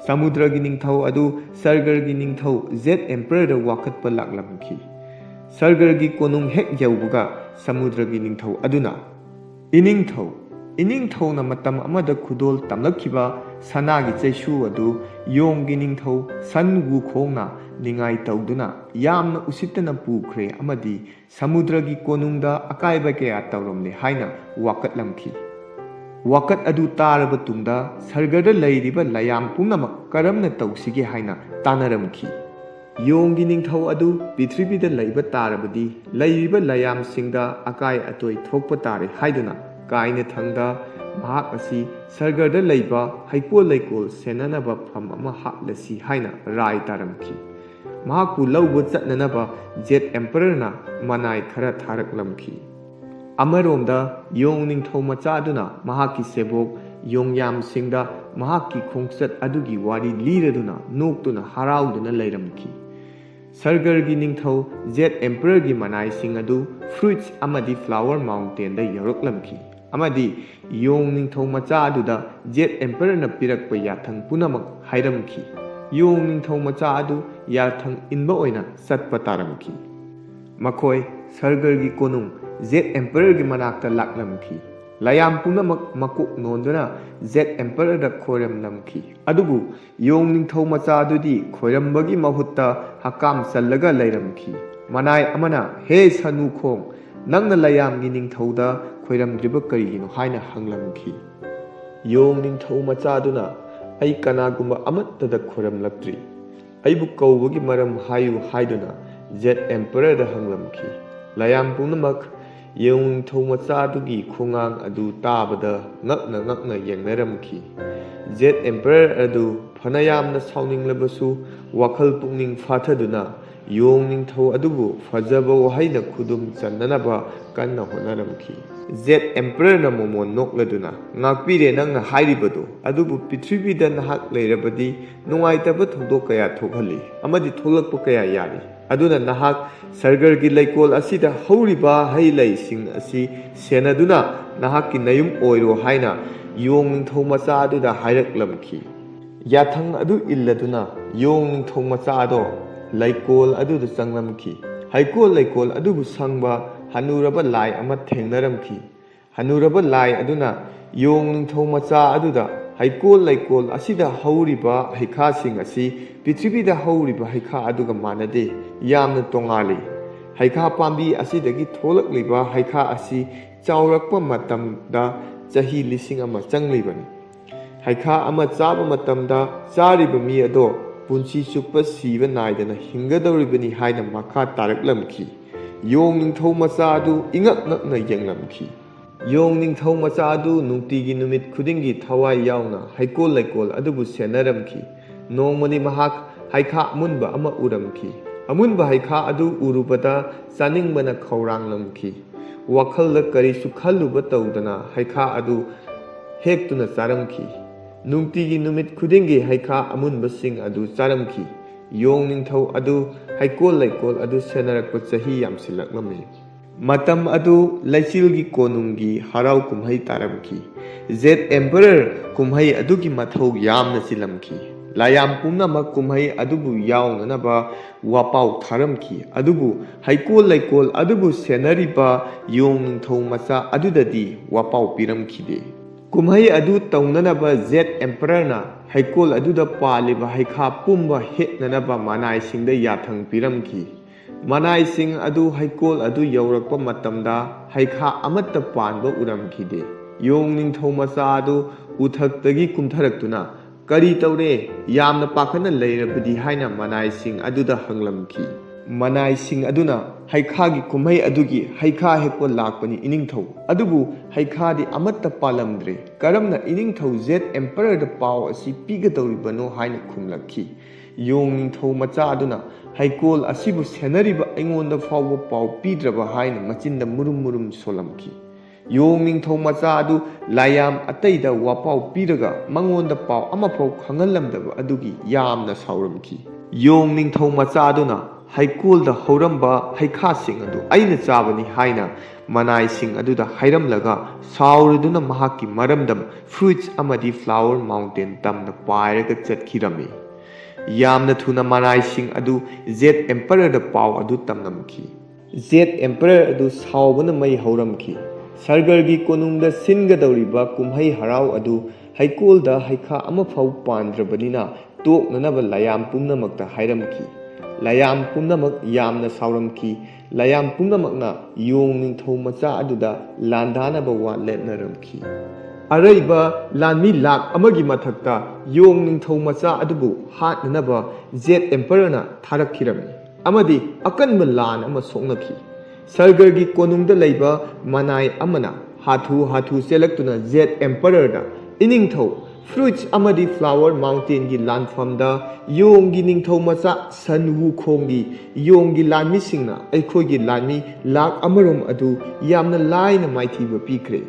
समुद्रगी निंगथौ अदु सरगरगी निंगथौ जेट एम्परर वाखतपा लाकलमखी। सरगरगी कोनुंग हेक यौबगा समुद्रगी निंगथौ अदुना इनिंगथौना मतम अमदा खुदोल तमलखिबा सनागी चैसु अदु योंगी निंगथौ सन वुखोंगना निंगाई तौदुना यामना उसितना पुख्रे अमदी समुद्रगी कोनुंगदा अकायबा कया तौरमले हाइना वाकतलमखी। वाकत अदु तारबा तुंगदा सरगरदा लैरिबा लयाम पुंगनमक करमना तौसिगे हाइना तानरमखी। योंगी निंगथौ अदु पृथ्वीदा लैबा तारबदी लैरिबा लयाम सिंगदा अकाय अतोय थोकपा तारे हाइदुना कायना थंगदा महाक असी सरगरदा लैबा हैकोल लैकोल सेननबा फम अमा हापलसी हाइना राय तारमखी। महाकु लौबा चटननबा जेट एम्पररना मनाय खरा थारकलमखी। अमरोमदा योंग निंगथौ मचादुना महाकी सेबोक योंगयाम सिंगदा महाकी खोंगचत अदुगी वारी लीरदुना नोक्तुना हराउदुना लैरमखी। सरगरगी निंगथौ जेट एम्पररगी मनाय सिंग अदु फ्रुइट्स अमदी फ्लावर माउंटेन दा यौरकलमखी। अमदी योंग निंगथौ मचा अदुदा जेट एम्पररना पिरकपा याथंग पुनमक हाइरमखी। योंग निंगथौ मचा अदु याथंग इनबा ओइना चटपा तारमखी। मखोय सरगरगी कोनुंग जेट एम्पररगी मनाक्ता लाकलमखी। लयाम पुनमक मकुक नोंदुना जेट एम्पररदा खोरमलमखी। अदुबु योंग निंगथौ मचा अदुदी खोरमबगी महुत्ता हकाम चल्लगा लैरमखी। मनाय अमना हे सनुखोंग नंगना लयामगी निंगथौदा खोरमद्रिबा करिगिनो हाइना हंगलमखी। योंग निंगथौ मचा अदुना अई कनागुंबा अमत्तदा खोरमलक्त्रि ꯑꯩꯕꯨ ꯀꯧꯕꯒꯤ ꯃꯔꯝ ꯍꯥꯏꯌꯨ ꯍꯥꯏꯗꯨꯅ ꯖꯦꯠ ꯑꯦꯝꯄꯔꯔꯗ ꯍꯪꯂꯝꯈꯤ꯫ ꯂꯥꯌꯥꯝ ꯄꯨꯝꯅꯃꯛ ꯌꯦꯎ ꯅꯤꯡꯊꯧ ꯃꯆꯥꯗꯨꯒꯤ ꯈꯣꯡꯉꯥꯡ ꯑꯗꯨ ꯇꯥꯕꯗ ꯉꯛꯅ ꯌꯦꯡꯅꯔꯝꯈꯤ꯫ ꯖꯦꯠ ꯑꯦꯝꯄꯔꯔ ꯑꯗꯨ ꯐꯅ ꯌꯥꯝꯅ ꯁꯥꯎꯅꯤꯡꯂꯕꯁꯨ ꯋꯥꯈꯜ ꯄꯨꯛꯅꯤꯡ ꯐꯥꯊꯗꯨꯅ ꯌꯣꯡ ꯅꯤꯡꯊꯧ ꯑꯗꯨꯕꯨ ꯐꯖꯕ ꯋꯥꯍꯩꯅ ꯈꯨꯗꯨꯝ ꯆꯟꯅꯅꯕ ꯀꯟꯅ ꯍꯣꯠꯅꯔꯝꯈꯤ꯫ ꯖꯦꯠ ꯑꯦꯝꯄꯔꯔꯅ ꯃꯣꯃꯣꯟ ꯅꯣꯛꯂꯗꯨꯅ "ꯉꯥꯛꯄꯤꯔꯦ ꯅꯪꯅ ꯍꯥꯏꯔꯤꯕꯗꯨ, ꯑꯗꯨꯕꯨ ꯄ꯭ꯔꯤꯊꯤꯕꯤꯗ ꯅꯍꯥꯛ ꯂꯩꯔꯕꯗꯤ ꯅꯨꯡꯉꯥꯏꯇꯕ ꯊꯧꯗꯣꯛ ꯀꯌꯥ ꯊꯣꯛꯍꯜꯂꯤ ꯑꯃꯗꯤ ꯊꯣꯛꯂꯛꯄ ꯀꯌꯥ ꯌꯥꯔꯤ꯫ ꯑꯗꯨꯅ ꯅꯍꯥꯛ ꯁꯔꯒꯔꯒꯤ ꯂꯩꯀꯣꯜ ꯑꯁꯤꯗ ꯍꯧꯔꯤꯕ ꯍꯩ ꯂꯩꯁꯤꯡ ꯑꯁꯤ ꯁꯦꯟꯅꯗꯨꯅ ꯅꯍꯥꯛꯀꯤ ꯅꯌꯨꯝ ꯑꯣꯏꯔꯣ ꯍꯥꯏꯅ ꯌꯣꯡ ꯅꯤꯡꯊꯧ ꯃꯆꯥ ꯑꯗꯨꯗ ꯍꯥꯏꯔꯛꯂꯝꯈꯤ꯫ ꯌꯥꯊꯪ ꯑꯗꯨ ꯏꯜꯂꯗꯨꯅ ꯌꯣꯡ ꯅꯤꯡꯊꯧ ꯃꯆꯥ ꯑꯗꯣ ꯂꯩꯀꯣꯜ ꯑꯗꯨꯗ ꯆꯪꯂꯝꯈꯤ꯫ ꯍꯩꯀꯣꯜ ꯂꯩꯀꯣꯜ ꯑꯗꯨꯕꯨ ꯁꯪꯕ ꯍꯅꯨꯔꯕ ꯂꯥꯏ ꯑꯃ ꯊꯦꯡꯅꯔꯝꯈꯤ꯫ ꯍꯅꯨꯔꯕ ꯂꯥꯏ ꯑꯗꯨꯅ ꯌꯣꯡ ꯅꯤꯡꯊꯧ ꯃꯆꯥ ꯑꯗꯨꯗ "ꯍꯩꯀꯣꯜ ꯂꯩꯀꯣꯜ ꯑꯁꯤꯗ ꯍꯧꯔꯤꯕ ꯍꯩꯈꯥꯁꯤꯡ ꯑꯁꯤ ꯄ꯭ꯔꯤꯊꯤꯕꯤꯗ ꯍꯧꯔꯤꯕ ꯍꯩꯈꯥ ꯑꯗꯨꯒ ꯃꯥꯟꯅꯗꯦ, ꯌꯥꯝꯅ ꯇꯣꯉꯥꯜꯂꯤ꯫ ꯍꯩꯈꯥ ꯄꯥꯝꯕꯤ ꯑꯁꯤꯗꯒꯤ ꯊꯣꯛꯂꯛꯂꯤꯕ ꯍꯩꯈꯥ ꯑꯁꯤ ꯆꯥꯎꯔꯛꯄ ꯃꯇꯝꯗ ꯆꯍꯤ 1,000 ꯆꯪꯂꯤꯕꯅꯤ꯫ ꯍꯩꯈꯥ ꯑꯃ ꯆꯥꯕ ꯃꯇꯝꯗ ꯆꯥꯔꯤꯕ ꯃꯤ ꯑꯗꯣ ꯄꯨꯟꯁꯤ ꯆꯨꯞꯄ ꯁꯤꯕ ꯅꯥꯏꯗꯅ ꯍꯤꯡꯒꯗꯧꯔꯤꯕꯅꯤ" ꯍꯥꯏꯅ ꯃꯈꯥ ꯇꯥꯔꯛꯂꯝꯈꯤ꯫ ꯌꯣꯡ ꯅꯤꯡꯊꯧ ꯃꯆꯥ ꯑꯗꯨ ꯏꯉꯛ ꯉꯛꯅ ꯌꯦꯡꯂꯝꯈꯤ꯫ ꯌꯣꯡ ꯅꯤꯡꯊꯧ ꯃꯆꯥ ꯑꯗꯨ ꯅꯨꯡꯇꯤꯒꯤ ꯅꯨꯃꯤꯠ ꯈꯨꯗꯤꯡꯒꯤ ꯊꯋꯥꯏ ꯌꯥꯎꯅ ꯍꯩꯀꯣꯜ ꯂꯩꯀꯣꯜ ꯑꯗꯨꯕꯨ ꯁꯦꯟꯅꯔꯝꯈꯤ꯫ ꯅꯣꯡꯃꯗꯤ ꯃꯍꯥꯛ ꯍꯩꯈꯥ ꯑꯃꯨꯟꯕ ꯑꯃ ꯎꯔꯝꯈꯤ꯫ ꯑꯃꯨꯟꯕ ꯍꯩꯈꯥ ꯑꯗꯨ ꯎꯔꯨꯕꯗ ꯆꯥꯅꯤꯡꯕꯅ ꯈꯧꯔꯥꯡꯂꯝꯈꯤ꯫ ꯋꯥꯈꯜꯗ ꯀꯔꯤꯁꯨ ꯈꯜꯂꯨꯕ ꯇꯧꯗꯅ ꯍꯩꯈꯥ ꯑꯗꯨ ꯍꯦꯛꯇꯨꯅ ꯆꯥꯔꯝꯈꯤ꯫ ꯅꯨꯡꯇꯤꯒꯤ ꯅꯨꯃꯤꯠ ꯈꯨꯗꯤꯡꯒꯤ ꯍꯩꯈꯥ ꯑꯃꯨꯟꯕꯁꯤꯡ ꯑꯗු ꯆꯥꯔꯝꯈꯤ꯫ ꯌꯣꯡ ꯅꯤꯡꯊꯧ ꯑꯗꯨ ꯍꯩꯀꯣꯜ ꯂꯩꯀꯣꯜ ꯑꯗꯨ ꯁꯦꯟꯅꯔꯛꯄ ꯆꯍꯤ ꯌꯥꯝꯁꯤꯜꯂꯛꯂꯝꯃꯤ꯫ ꯃꯇꯝ ꯑꯗꯨ ꯂꯩꯆꯤꯜꯒꯤ ꯀꯣꯅꯨꯡꯒꯤ ꯍꯔꯥꯎ ꯀꯨꯝꯍꯩ ꯇꯥꯔꯝꯈꯤ꯫ ꯖꯦꯠ ꯑꯦꯝꯄꯔꯔ ꯀꯨꯝꯍꯩ ꯑꯗꯨꯒꯤ ꯃꯊꯧ ꯌꯥꯝꯅ ꯆꯤꯜꯂꯝꯈꯤ꯫ ꯂꯥꯌꯥꯝ ꯄꯨꯝꯅꯃꯛ ꯀꯨꯝꯍꯩ ꯑꯗꯨꯕꯨ ꯌꯥꯎꯅꯅꯕ ꯋꯥꯄꯥꯎ ꯊꯥꯔꯝꯈꯤ꯫ ꯑꯗꯨꯕꯨ ꯍꯩꯀꯣꯜ ꯂꯩꯀꯣꯜ ꯑꯗꯨꯕꯨ ꯁꯦꯟꯅꯔꯤꯕ ꯌꯣꯡ ꯅꯤꯡꯊꯧ ꯃꯆꯥ ꯑꯗꯨꯗꯗꯤ ꯋꯥꯄꯥꯎ ꯄꯤꯔꯝꯈꯤꯗꯦ꯫ ꯀꯨꯝꯍꯩ ꯑꯗꯨ ꯇꯧꯅꯅꯕ ꯖꯦꯠ ꯑꯦꯝꯄꯔꯔꯅ ꯍꯩꯀꯣꯜ ꯑꯗꯨꯗ ꯄꯥꯜꯂꯤꯕ ꯍꯩꯈꯥ ꯄꯨꯝꯕ ꯍꯦꯛꯅꯅꯕ ꯃꯅꯥꯏꯁꯤꯡꯗ ꯌꯥꯊꯪ ꯄꯤꯔꯝꯈꯤ꯫ ꯃꯅꯥꯏꯁꯤꯡ ꯑꯗꯨ ꯍꯩꯀꯣꯜ ꯑꯗꯨ ꯌꯧꯔꯛꯄ ꯃꯇꯝꯗ ꯍꯩꯈꯥ ꯑꯃꯠꯇ ꯄꯥꯟꯕ ꯎꯔꯝꯈꯤꯗꯦ꯫ ꯌꯣꯡ ꯅꯤꯡꯊꯧ ꯃꯆꯥ ꯑꯗꯨ ꯎꯊꯛꯇꯒꯤ ꯀꯨꯝꯊꯔꯛꯇꯨꯅ "ꯀꯔꯤ ꯇꯧꯔꯦ? ꯌꯥꯝꯅ ꯄꯥꯈꯠꯅ ꯂꯩꯔꯕꯗꯤ" ꯍꯥꯏꯅ ꯃꯅꯥꯏꯁꯤꯡ ꯑꯗꯨꯗ ꯍꯪꯂꯝꯈꯤ꯫ ꯃꯅꯥꯏꯁꯤꯡ ꯑꯗꯨꯅ "ꯍꯩꯈꯥꯒꯤ ꯀꯨꯝꯍꯩ ꯑꯗꯨꯒꯤ ꯍꯩꯈꯥ ꯍꯦꯛꯄ ꯂꯥꯛꯄꯅꯤ ꯏꯅꯤꯡꯊꯧ, ꯑꯗꯨꯕꯨ ꯍꯩꯈꯥꯗꯤ ꯑꯃꯠꯇ ꯄꯥꯜꯂꯝꯗ꯭ꯔꯦ, ꯀꯔꯝꯅ ꯏꯅꯤꯡꯊꯧ ꯖꯦꯠ ꯑꯦꯝꯄꯔꯔꯗ ꯄꯥꯎ ꯑꯁꯤ ꯄꯤꯒꯗꯧꯔꯤꯕꯅꯣ" ꯍꯥꯏꯅ ꯈꯨꯝꯂꯛꯈꯤ꯫ ꯌꯣꯡ ꯅꯤꯡꯊꯧ ꯃꯆꯥ ꯑꯗꯨꯅ "ꯍꯩꯀꯣꯜ ꯑꯁꯤꯕꯨ ꯁꯦꯟꯅꯔꯤꯕ ꯑꯩꯉꯣꯟꯗ ꯐꯥꯎꯕ ꯄꯥꯎ ꯄꯤꯗ꯭ꯔꯕ" ꯍꯥꯏꯅ ꯃꯆꯤꯟꯗ ꯃꯨꯔꯨꯝ ꯃꯨꯔꯨꯝ ꯁꯣꯜꯂꯝꯈꯤ꯫ ꯌꯣꯡ ꯅꯤꯡꯊꯧ ꯃꯆꯥ ꯑꯗꯨ ꯂꯥꯌꯥꯝ ꯑꯇꯩꯗ ꯋꯥꯄꯥꯎ ꯄꯤꯔꯒ ꯃꯉꯣꯟꯗ ꯄꯥꯎ ꯑꯃꯐꯥꯎ ꯈꯪꯍꯜꯂꯝꯗꯕ ꯑꯗꯨꯒꯤ ꯌꯥꯝꯅ ꯁꯥꯎꯔꯝꯈꯤ꯫ ꯌꯣꯡ ꯅꯤꯡꯊꯧ ꯃꯆꯥ ꯑꯗꯨꯅ "ꯍꯩꯀꯣꯜꯗ ꯍꯧꯔꯝꯕ ꯍꯩꯈꯥꯁꯤꯡ ꯑꯗꯨ ꯑꯩꯅ ꯆꯥꯕꯅꯤ" ꯍꯥꯏꯅ ꯃꯅꯥꯏꯁꯤꯡ ꯑꯗꯨꯗ ꯍꯥꯏꯔꯝꯂꯒ ꯁꯥꯎꯔꯗꯨꯅ ꯃꯍꯥꯛꯀꯤ ꯃꯔꯝꯗꯝ ꯐ꯭ꯔꯨꯏꯠꯁ ꯑꯃꯗꯤ ꯐ꯭ꯂꯥꯋꯔ ꯃꯥꯎꯟꯇꯦꯟ ꯇꯝꯅ ꯄꯥꯏꯔꯒ ꯆꯠꯈꯤꯔꯝꯃꯤ꯫ ꯌꯥꯝꯅ ꯊꯨꯅ ꯃꯅꯥꯏꯁꯤꯡ ꯑꯗꯨ ꯖꯦꯠ ꯑꯦꯝꯄꯔꯔꯗ ꯄꯥꯎ ꯑꯗꯨ ꯇꯝꯂꯝꯈꯤ꯫ ꯖꯦꯠ ꯑꯦꯝꯄꯔꯔ ꯑꯗꯨ ꯁꯥꯎꯕꯅ ꯃꯩ ꯍꯧꯔꯝꯈꯤ꯫ ꯁꯔꯒꯔꯒꯤ ꯀꯣꯅꯨꯡꯗ ꯁꯤꯟꯒꯗꯧꯔꯤꯕ ꯀꯨꯝꯍꯩ ꯍꯔꯥꯎ ꯑꯗꯨ ꯍꯩꯀꯣꯜꯗ ꯍꯩꯈꯥ ꯑꯃꯐꯥꯎ ꯄꯥꯟꯗ꯭ꯔꯕꯅꯤꯅ ꯇꯣꯛꯅꯅꯕ ꯂꯥꯌꯥꯝ ꯄꯨꯝꯅꯃꯛꯇ ꯍꯥꯏꯔꯝꯈꯤ꯫ ꯂꯥꯌꯥꯝ ꯄꯨꯝꯅꯃꯛ ꯌꯥꯝꯅ ꯁꯥꯎꯔꯝꯈꯤ꯫ ꯂꯥꯌꯥꯝ ꯄꯨꯝꯅꯃꯛꯅ ꯌꯣꯡ ꯅꯤꯡꯊꯧ ꯃꯆꯥ ꯑꯗꯨꯗ ꯂꯥꯟꯗꯥꯅꯕ ꯋꯥ ꯂꯦꯞꯅꯔꯝꯈꯤ꯫ ꯑꯔꯩꯕ ꯂꯥꯟꯃꯤ 1,00,000ꯒꯤ ꯃꯊꯛꯇ ꯌꯣꯡ ꯅꯤꯡꯊꯧ ꯃꯆꯥ ꯑꯗꯨꯕꯨ ꯍꯥꯠꯅꯅꯕ ꯖꯦꯠ ꯑꯦꯝꯄꯔꯔꯅ ꯊꯥꯔꯛꯈꯤꯔꯝꯃꯤ ꯑꯃꯗꯤ ꯑꯀꯟꯕ ꯂꯥꯟ ꯑꯃ ꯁꯣꯛꯅꯈꯤ꯫ ꯁꯔꯒꯔꯒꯤ ꯀꯣꯅꯨꯡꯗ ꯂꯩꯕ ꯃꯅꯥꯏ ꯑꯃꯅ ꯍꯥꯊꯨ ꯍꯥꯊꯨ ꯆꯦꯜꯂꯛꯇꯨꯅ ꯖꯦꯠ ꯑꯦꯝꯄꯔꯔꯗ "ꯏꯅꯤꯡꯊꯧ, ꯐ꯭ꯔꯨꯏꯠꯁ ꯑꯃꯗꯤ ꯐ꯭ꯂꯥꯋꯔ ꯃꯥꯎꯟꯇꯦꯟꯒꯤ ꯂꯥꯟꯐꯝꯗ ꯌꯣꯡꯒꯤ ꯅꯤꯡꯊꯧ ꯃꯆꯥ ꯁꯟ ꯋꯨꯈꯣꯡꯒꯤ ꯌꯣꯡꯒꯤ ꯂꯥꯟꯃꯤꯁꯤꯡꯅ ꯑꯩꯈꯣꯏꯒꯤ ꯂꯥꯟꯃꯤ 1,00,000 ꯑꯗꯨ ꯌꯥꯝꯅ ꯂꯥꯏꯅ ꯃꯥꯏꯊꯤꯕ ꯄꯤꯈ꯭ꯔꯦ꯫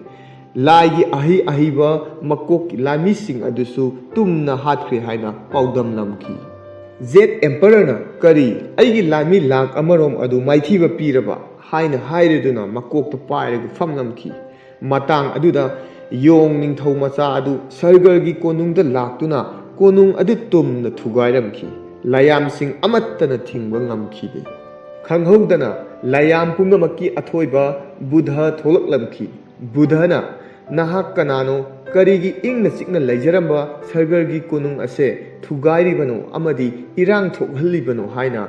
ꯂꯥꯏꯒꯤ ꯑꯍꯩ ꯑꯍꯩꯕ ꯃꯀꯣꯛꯀꯤ ꯂꯥꯟꯃꯤꯁꯤꯡ ꯑꯗꯨꯁꯨ ꯇꯨꯝꯅ ꯍꯥꯠꯈ꯭ꯔꯦ" ꯍꯥꯏꯅ ꯄꯥꯎꯗꯝꯂꯝꯈꯤ꯫ ꯖꯦꯠ ꯑꯦꯝꯄꯔꯔꯅ "ꯀꯔꯤ, ꯑꯩꯒꯤ ꯂꯥꯟꯃꯤ 1,00,000 ꯑꯗꯨ ꯃꯥꯏꯊꯤꯕ ꯄꯤꯔꯕ" ꯍꯥꯏꯅ ꯍꯥꯏꯔꯗꯨꯅ ꯃꯀꯣꯛꯇ ꯄꯥꯏꯔꯒ ꯐꯝꯂꯝꯈꯤ꯫ ꯃꯇꯥꯡ ꯑꯗꯨꯗ ꯌꯣꯡ ꯅꯤꯡꯊꯧ ꯃꯆꯥ ꯑꯗු ꯁꯔꯒꯔꯒꯤ ꯀꯣꯅꯨꯡꯗ ꯂꯥꯛꯇꯨꯅ ꯀꯣꯅꯨꯡ ꯑꯗꯨ ꯇꯨꯝꯅ ꯊꯨꯒꯥꯏꯔꯝꯈꯤ꯫ ꯂꯥꯌꯥꯝꯁꯤꯡ ꯑꯃꯠꯇꯅ ꯊꯤꯡꯕ ꯉꯝꯈꯤꯗꯦ꯫ ꯈꯪꯍꯧꯗꯅ ꯂꯥꯌꯥꯝ ꯄꯨꯝꯅꯃꯛꯀꯤ ꯑꯊꯣꯏꯕ ꯕꯨꯙ ꯊꯣꯛꯂꯛꯂꯝꯈꯤ꯫ ꯕꯨꯙꯅ "ꯅꯍꯥꯛ ꯀꯅꯥꯅꯣ? ꯀꯔꯤꯒꯤ ꯏꯪꯅ ꯆꯤꯛꯅ ꯂꯩꯖꯔꯝꯕ ꯁꯔꯒꯔꯒꯤ ꯀꯣꯅꯨꯡ ꯑꯁꯦ ꯊꯨꯒꯥꯏꯔꯤꯕꯅꯣ ꯑꯃꯗꯤ ꯏꯔꯥꯡ ꯊꯣꯛꯍꯜꯂꯤꯕꯅꯣ" ꯍꯥꯏꯅ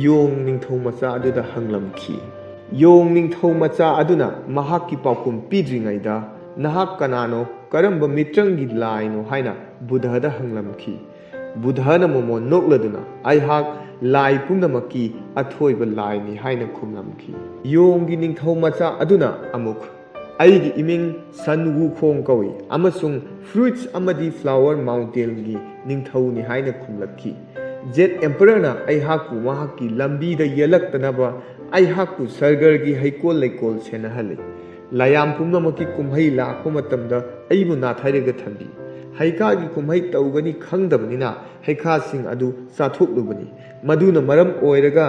ꯌꯣꯡ ꯅꯤꯡꯊꯧ ꯃꯆꯥ ꯑꯗꯨꯗ ꯍꯪꯂꯝꯈꯤ꯫ ꯌꯣꯡ ꯅꯤꯡꯊꯧ ꯃꯆꯥ ꯑꯗꯨꯅ ꯃꯍꯥꯛꯀꯤ ꯄꯥꯎꯈꯨꯝ ꯄꯤꯗ꯭ꯔꯤꯉꯩꯗ "ꯅꯍꯥꯛ ꯀꯅꯥꯅꯣ? ꯀꯔꯝꯕ ꯃꯤꯇ꯭ꯔꯪꯒꯤ ꯂꯥꯏꯅꯣ?" ꯍꯥꯏꯅ ꯕꯨꯙꯗ ꯍꯪꯂꯝꯈꯤ꯫ बुधना मोमो नोकलदुना अहाक लाई पुनमकी अथोइब लाइनी हाइना खुमलमखी योंगी निंगथौ मचा अदुना अमुक अईगी इमिंग सन वुखोंग कवि अमसुंग फ्रूट्स अमदी फ्लावर माउंटेन गी निंगथौनी हाइना खुमलखी जेट एम्पररना अहाकु महाकी लंबीदा येलक्तनबा अहाकु सरगरगी हैकोल लेकोल सेनहले लायाम पुनमकी कुमहै लाखो मतमदा अईबु नाथाइरगा थंबी हैकागी कुमहै तौगनी खंगदबनिना हैखासिंग अदु चाथोकलुबनी मदुना मरम ओइरगा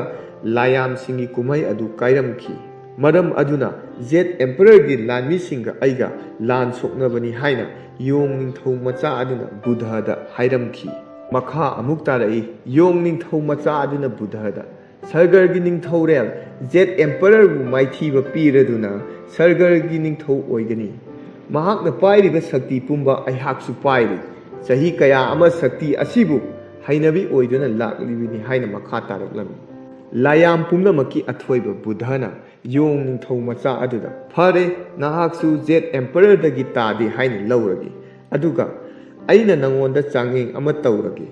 लायाम सिंगी कुमहै अदु कायरमखी मरम अदुना जेट एम्पररगी लानमी सिंगा अईगा लान सोकनबनी हाइना योंग निंगथौ मचा अदुना बुधदा हाइरमखी मखा अमुक तारई योंग निंगथौ मचा अदुना बुधदा सरगरगी निंगथौरेल जेट एम्पररबु माइथीबा पीरदुना सरगरगी निंगथौ ओइगनी महाकना पाइरिबा शक्ति पुंबा अहाकसु पाइरि चही कया अमा शक्ति असिबु हैनबी ओइदुना लाक्लिबिनी हाइना मखा तारकलमी लायाम पुनमकी अथोइबा बुधना योंग निंगथौ मचा अदुदा फरे नाहाकसु जेट एम्पररदगी तादे हाइना लौरगे अदुगा अइना नंगोंदा चांगेंग अमा तौरगे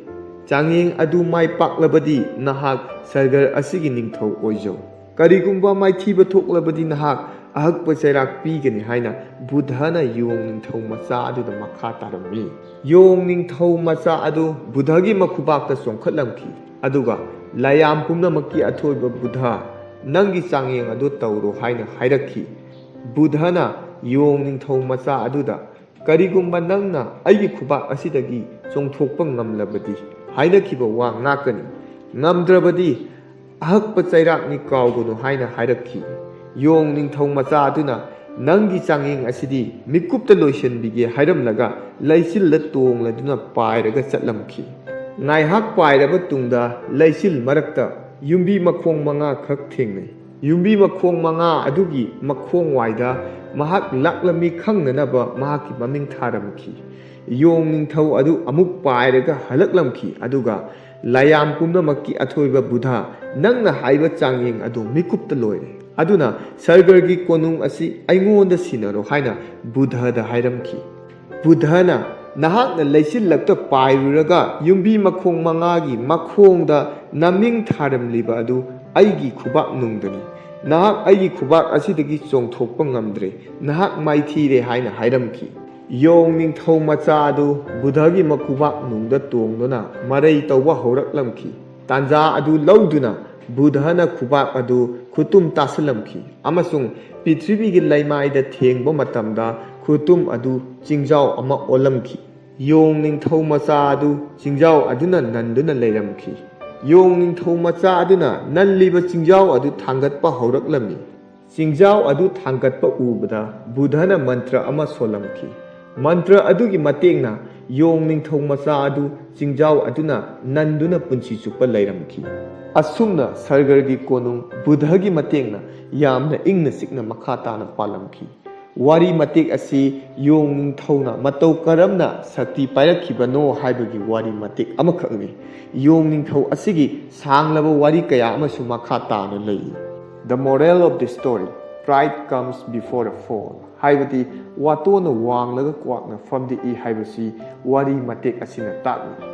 चांगेंग अदु माइ पाक्लबदी नाहाक सरगर असिगी निंगथौ ओइजौ करिगुंबा माइथीबा थोक्लबदी नाहाक अहक्प चैराक पीगनी हाइना बुधना योंग निंगथौ मचा अदुदा मखा तारमी योंग निंगथौ मचा अदु बुधगी मखुबाकता चोंखटलमखी अदुगा लायाम पुनमकी अथोइबा बुधा नंगी चांगेंग अदु तौरो हाइना हाइरखी बुधना योंग निंगथौ मचा अदुदा करिगुंबा नंगना अईगी खुबाक असिदगी चोंथोकपा ngamlabadi हाइरखीबा वा ngakani ngamdrabadi ahakpa chairakni kaugunu haina hairakhi योंग निंगथौ मचा अदुना नंगी चांगेंग असिदी मिकुप्ता लोइसनबिगे हाइरमलगा लैसिल तोंगलदुना पाइरगा चटलमखी नाइहाक पाइरबा तुंगदा लैसिल मरक्ता युंबी मखोंग मंगा खक थेंगनै युंबी मखोंग मंगा अदुगी मखोंग वाइदा महाक लाक्लमी खंगननबा महाकी ममिंग थारमखी योंग निंगथौ अदु अमुक पाइरगा हलक्लमखी अदुगा लायाम पुनमकी अथोइबा बुधा नंगना हाइबा चांगेंग अदु मिकुप्ता लोइरे अदुना सरगरगी कोनुंग असी अइंगोंदा सिनरो हाइना बुधदा हाइरमखी बुधना नहाकना लैसिल्लक्ता पाइरुरगा युंबी मखोंग मंगागी मखोंगदा नमिंग थारमलिबा अदु अईगी खुबाक नुंगदनी नहाक अईगी खुबाक असिदगी चोंथोकपा ngamdre नहाक माइथीरे हाइना हाइरमखी योंग निंगथौ मचा अदु बुधगी मखुबाक नुंगदा तोंगदुना मरै तौबा हौरक्लमखी तांजा अदु लौदुना बुधना खुबाक अदु खुतुम तासलमखी अमसुंग पृथ्वीगी लैमाइदा थेंगबा मतमदा खुतुम अदु चिंजाव अमा ओलमखी योंग निंगथौ मचा अदु चिंजाव अदुना नंदुना लेरमखी योंग निंगथौ मचा अदुना नल्लिबा चिंजाव अदु थांगतपा हौरक्लमी चिंजाव अदु थांगतपा उबदा बुधना मंत्र अमा सोलमखी मंत्र अदुगी mateengna योंग निंगथौ मचा अदु चिंजाव अदुना नंदुना पुंसी चुप्पा लेरमखी असुमना सरगरगी कोनुंग बुधगी mateengna यामना इंगना सिकना मखा ताना पालमखी वारी mateek असी योंग निंगथौना मतौ करमना शक्ति पाइरखिबनो हाइबगी वारी mateek अमखकनि योंग निंगथौ असिगी सांगलबा वारी कया अमसु मखा ताना लई The moral of the story pride comes before a fall हाइबदी वातोना वांगलगा क्वाकना फमदि इ हाइबसी वारी mateek असिना ताकनि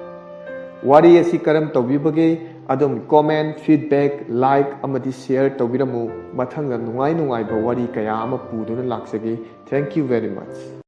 वारी असी करम तौबिबगे अदम कमेंट फीडबैक लाइक अमदी शेयर तौबिरमु मथंगा नुंगाई नुंगाइबा वारी कया अमा पुदुना लाक्सगे थैंक यू वेरी मच